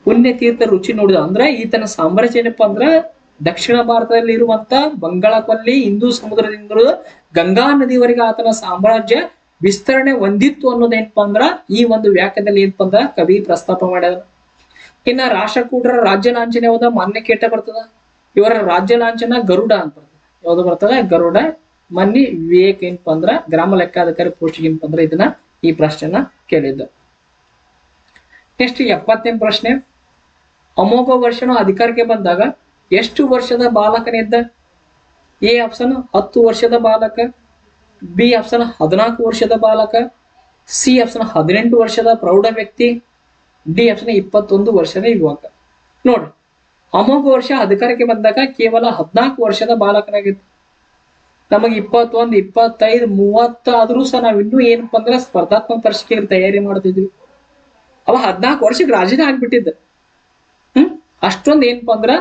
ಪುಣ್ಯ ತೀರ್ಥ ರುಚಿ ನೋಡಿದ. ಅಂದ್ರೆ ಈತನ ಸಾಮ್ರಾಜ್ಯ ಏನಪ್ಪಾ ಅಂದ್ರ ದಕ್ಷಿಣ ಭಾರತದಲ್ಲಿ ಇರುವಂತ ಬಂಗಾಳಕೊಲ್ಲಿ ಹಿಂದೂ ಸಮುದ್ರದಿಂದ ಗಂಗಾ ನದಿವರೆಗೆ ಆತನ ಸಾಮ್ರಾಜ್ಯ ವಿಸ್ತರಣೆ ಹೊಂದಿತ್ತು ಅನ್ನೋದೇನಪ್ಪಾ ಅಂದ್ರ ಈ ಒಂದು ವ್ಯಾಖ್ಯಾನದಲ್ಲಿ ಏನಪ್ಪಾ ಅಂದ್ರ ಕವಿ ಪ್ರಸ್ತಾಪ ಮಾಡ್ಯಾರ. ಇನ್ನ ರಾಷ್ಟ್ರಕೂಟರ ರಾಜ್ಯ ಲಾಂಛನ ಯಾವ್ದ? ಮಾನ್ಯ ಕೇಟ ಬರ್ತದ. ಇವರ ರಾಜ್ಯ ಲಾಂಛನ ಗರುಡ ಅಂತ ಬರ್ತದೆ. ಯಾವ್ದು ಬರ್ತದ? ಗರುಡ. ಮನ್ನಿ ವಿವೇಕ್ ಏನಪ್ಪಾ ಅಂದ್ರ ಗ್ರಾಮ ಲೆಕ್ಕಾಧಿಕಾರಿ ಪೋಸ್ಟಿಗೆ ಏನಪ್ಪಾ ಅಂದ್ರ ಇದನ್ನ ಈ ಪ್ರಶ್ನೆನ ಕೇಳಿದ್ದ. ನೆಕ್ಸ್ಟ್ 70ನೇ ಪ್ರಶ್ನೆ, ಅಮೋಘ ವರ್ಷನ ಅಧಿಕಾರಕ್ಕೆ ಬಂದಾಗ ಎಷ್ಟು ವರ್ಷದ ಬಾಲಕನಿದ್ದ? ಎ ಆಪ್ಷನ್ 10 ವರ್ಷದ ಬಾಲಕ, ಬಿ ಆಪ್ಷನ್ 14 ವರ್ಷದ ಬಾಲಕ, ಸಿ ಆಪ್ಷನ್ 18 ವರ್ಷದ ಪ್ರೌಢ ವ್ಯಕ್ತಿ, ಡಿ ಆಪ್ಷನ್ 21 ವರ್ಷದ ಯುವಕ. ನೋಡ್ರಿ, ಅಮೋಘ ವರ್ಷ ಅಧಿಕಾರಕ್ಕೆ ಬಂದಾಗ ಕೇವಲ 14 ವರ್ಷದ ಬಾಲಕನಾಗಿತ್ತು. ನಮಗೆ 21, 25, 30 ಆದ್ರೂ ಸಹ ನಾವ್ ಇನ್ನೂ ಏನಪ್ಪಾ ಅಂದ್ರ ಸ್ಪರ್ಧಾತ್ಮಕ ಪರೀಕ್ಷೆಗೆ ತಯಾರಿ ಮಾಡ್ತಿದ್ವಿ. ಅವ 14 ವರ್ಷಕ್ಕೆ ರಾಜನೇ ಆಗ್ಬಿಟ್ಟಿದ್ದ. ಅಷ್ಟೊಂದು ಏನಪ್ಪಾ ಅಂದ್ರ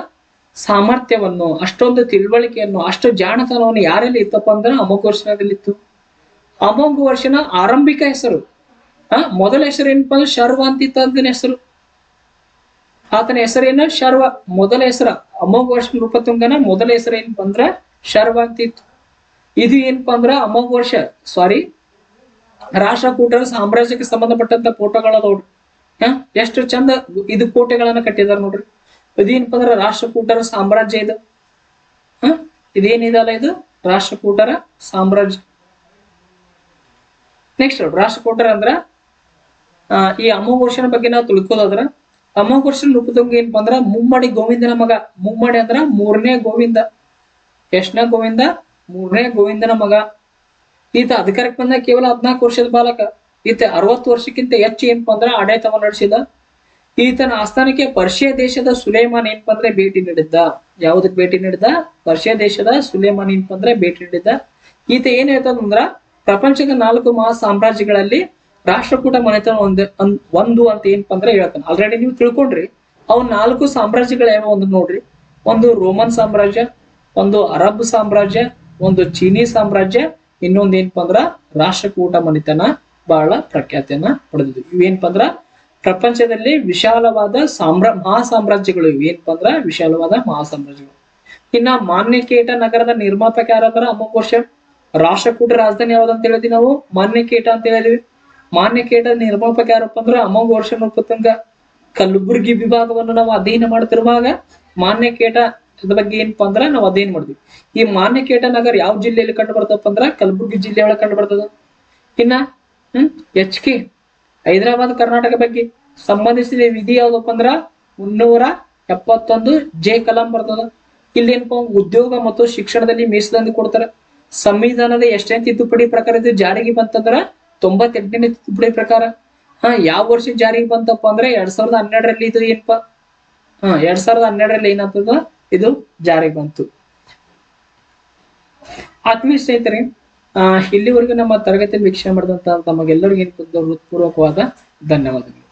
ಸಾಮರ್ಥ್ಯವನ್ನು, ಅಷ್ಟೊಂದು ತಿಳುವಳಿಕೆಯನ್ನು, ಅಷ್ಟು ಜಾಣತನವನ್ನು ಯಾರೆಲ್ಲ ಇತ್ತಪ್ಪ ಅಂದ್ರ ಅಮೋಘ ವರ್ಷನದಲ್ಲಿತ್ತು. ಅಮೋಘ ವರ್ಷನ ಆರಂಭಿಕ ಹೆಸರು ಮೊದಲ ಹೆಸರು ಏನಪ್ಪಾ ಅಂದ್ರೆ ಶರ್ವ ಅಂತ ಇತ್ತ ಅಂತನ ಹೆಸರು. ಆತನ ಹೆಸರೇನ ಶರ್ವ. ಮೊದಲ ಹೆಸರ ಅಮೋಘ ವರ್ಷ ನೃಪತುಂಗನ ಮೊದಲ ಹೆಸರು ಏನಪ್ಪಾ ಅಂದ್ರ ಶರ್ವ ಅಂತ ಇತ್ತು. ಇದು ಏನಪ್ಪಾ ಅಂದ್ರ ಅಮೋಘ ವರ್ಷ ರಾಷ್ಟ್ರಕೂಟರ ಸಾಮ್ರಾಜ್ಯಕ್ಕೆ ಸಂಬಂಧಪಟ್ಟಂತ ಫೋಟೋಗಳ ನೋಡ್ರಿ. ಎಷ್ಟು ಚಂದ ಇದು ಕೋಟೆಗಳನ್ನ ಕಟ್ಟಿದಾರ ನೋಡ್ರಿ. ಇದೇನಪ್ಪ ಅಂದ್ರ ರಾಷ್ಟ್ರಕೂಟರ ಸಾಮ್ರಾಜ್ಯ. ಇದು ಇದೇನಿದಲ್ಲ, ಇದು ರಾಷ್ಟ್ರಕೂಟರ ಸಾಮ್ರಾಜ್ಯ. ನೆಕ್ಸ್ಟ್ ರಾಷ್ಟ್ರಕೂಟರ ಅಂದ್ರ ಈ ಅಮೋಘ ವರ್ಷನ ಬಗ್ಗೆ ನಾವು ತಿಳ್ಕೋದಾದ್ರ ಅಮೋಘ ವರ್ಷ ನೃಪತುಂಗ ಏನಪ್ಪಾ ಅಂದ್ರ ಮುಮ್ಮಡಿ ಗೋವಿಂದನ ಮಗ. ಮುಮ್ಮಡಿ ಅಂದ್ರ ಮೂರನೇ ಗೋವಿಂದ. ಎಷ್ಟನೇ ಗೋವಿಂದ? ಮೂರನೇ ಗೋವಿಂದನ ಮಗ. ಈತ ಅಧಿಕಾರಕ್ಕೆ ಬಂದ ಕೇವಲ 14 ವರ್ಷದ ಬಾಲಕ. ಈತ 60 ವರ್ಷಕ್ಕಿಂತ ಹೆಚ್ಚು ಏನಪ್ಪಾ ಅಂದ್ರ ಆಡಳಿತವನ್ನು ನಡೆಸಿದ. ಈತನ ಆಸ್ಥಾನಕ್ಕೆ ಪರ್ಷಿಯಾ ದೇಶದ ಸುಲೈಮಾನ್ ಏನಪ್ಪಾ ಅಂದ್ರೆ ಭೇಟಿ ನೀಡಿದ್ದ. ಯಾವುದಕ್ಕೆ ಭೇಟಿ ನೀಡಿದ? ಪರ್ಷಿಯಾ ದೇಶದ ಸುಲೈಮಾನ್ ಏನಪ್ಪಾ ಅಂದ್ರೆ ಭೇಟಿ ನೀಡಿದ್ದ. ಈತ ಏನ್ ಹೇಳ್ತದಂದ್ರ ಪ್ರಪಂಚದ 4 ಮಹಾ ಸಾಮ್ರಾಜ್ಯಗಳಲ್ಲಿ ರಾಷ್ಟ್ರಕೂಟ ಮನೆತನ ಒಂದು ಅಂತ ಏನಪ್ಪಾ ಅಂದ್ರೆ ಹೇಳ್ತಾನೆ. ಆಲ್ರೆಡಿ ನೀವು ತಿಳ್ಕೊಂಡ್ರಿ. ಅವ್ 4 ಸಾಮ್ರಾಜ್ಯಗಳು ಯಾವ ಒಂದು ನೋಡ್ರಿ. ಒಂದು ರೋಮನ್ ಸಾಮ್ರಾಜ್ಯ, ಒಂದು ಅರಬ್ ಸಾಮ್ರಾಜ್ಯ, ಒಂದು ಚೀನಿ ಸಾಮ್ರಾಜ್ಯ, ಇನ್ನೊಂದ್ ಏನಪ್ಪಾ ಅಂದ್ರ ರಾಷ್ಟ್ರಕೂಟ ಮನೆತನ ಬಹಳ ಪ್ರಖ್ಯಾತಿಯನ್ನ ಪಡೆದಿದ್ವು. ಇವೇನಪ್ಪಾ ಅಂದ್ರ ಪ್ರಪಂಚದಲ್ಲಿ ವಿಶಾಲವಾದ ಮಹಾ ಸಾಮ್ರಾಜ್ಯಗಳು. ಇವೇನಪ್ಪಾ ಅಂದ್ರ ವಿಶಾಲವಾದ ಮಹಾ ಸಾಮ್ರಾಜ್ಯಗಳು. ಇನ್ನ ಮಾನ್ಯಕೇಟ ನಗರದ ನಿರ್ಮಾಪಕ ಯಾರಂದ್ರ ಅಮೋಘ ವರ್ಷ. ರಾಷ್ಟ್ರಕೂಟ ರಾಜಧಾನಿ ಯಾವ್ದಂತ ಹೇಳಿದ್ವಿ ನಾವು? ಮಾನ್ಯಕೇಟ ಅಂತ ಹೇಳಿದ್ವಿ. ಮಾನ್ಯಕೇಟ ನಿರ್ಮಾಪಕ ಯಾರಪ್ಪ ಅಂದ್ರ ಅಮೋಘ ವರ್ಷ ನೃಪತುಂಗ. ಕಲಬುರ್ಗಿ ವಿಭಾಗವನ್ನು ನಾವು ಅಧ್ಯಯನ ಮಾಡ್ತಿರುವಾಗ ಮಾನ್ಯಕೇಟ ಬಗ್ಗೆ ಏನಪ್ಪಾ ಅಂದ್ರ ನಾವು ಅಧ್ಯಯನ ಮಾಡಿದ್ವಿ. ಈ ಮಾನ್ಯಕೇಟ ನಗರ ಯಾವ ಜಿಲ್ಲೆಯಲ್ಲಿ ಕಂಡು ಬರ್ತಪ್ಪ ಅಂದ್ರ ಕಲಬುರ್ಗಿ ಜಿಲ್ಲೆ ಒಳಗೆ ಕಂಡು ಬರ್ತದ. ಇನ್ನ HK ಹೈದರಾಬಾದ್ ಕರ್ನಾಟಕ ಬಗ್ಗೆ ಸಂಬಂಧಿಸಿದ ವಿಧಿ ಯಾವ್ದಪ್ಪ ಅಂದ್ರ 371 ಜೆ ಕಲಂ ಬರ್ತದ. ಇಲ್ಲಿ ಏನಪ್ಪಾ ಉದ್ಯೋಗ ಮತ್ತು ಶಿಕ್ಷಣದಲ್ಲಿ ಮೀಸಲನ್ನು ಕೊಡ್ತಾರ. ಸಂವಿಧಾನದ ಎಷ್ಟನೇ ತಿದ್ದುಪಡಿ ಪ್ರಕಾರ ಇದು ಜಾರಿಗೆ ಬಂತಂದ್ರ 98ನೇ ತಿದ್ದುಪಡಿ ಪ್ರಕಾರ. ಯಾವ ವರ್ಷ ಜಾರಿಗೆ ಬಂತಪ್ಪ ಅಂದ್ರೆ 2012ರಲ್ಲಿ ಇದು ಏನಪ್ಪಾ 2012ರಲ್ಲಿ ಏನಾಗ್ತದ ಇದು ಜಾರಿಗೆ ಬಂತು. ಆತ್ಮೀಯ ಸ್ನೇಹಿತರೆ, ಇಲ್ಲಿವರೆಗೂ ನಮ್ಮ ತರಗತಿಯಲ್ಲಿ ವೀಕ್ಷಣೆ ಮಾಡಿದಂತ ತಮಗೆಲ್ಲರಿಗೂ ಹೃತ್ಪೂರ್ವಕವಾದ ಧನ್ಯವಾದಗಳು.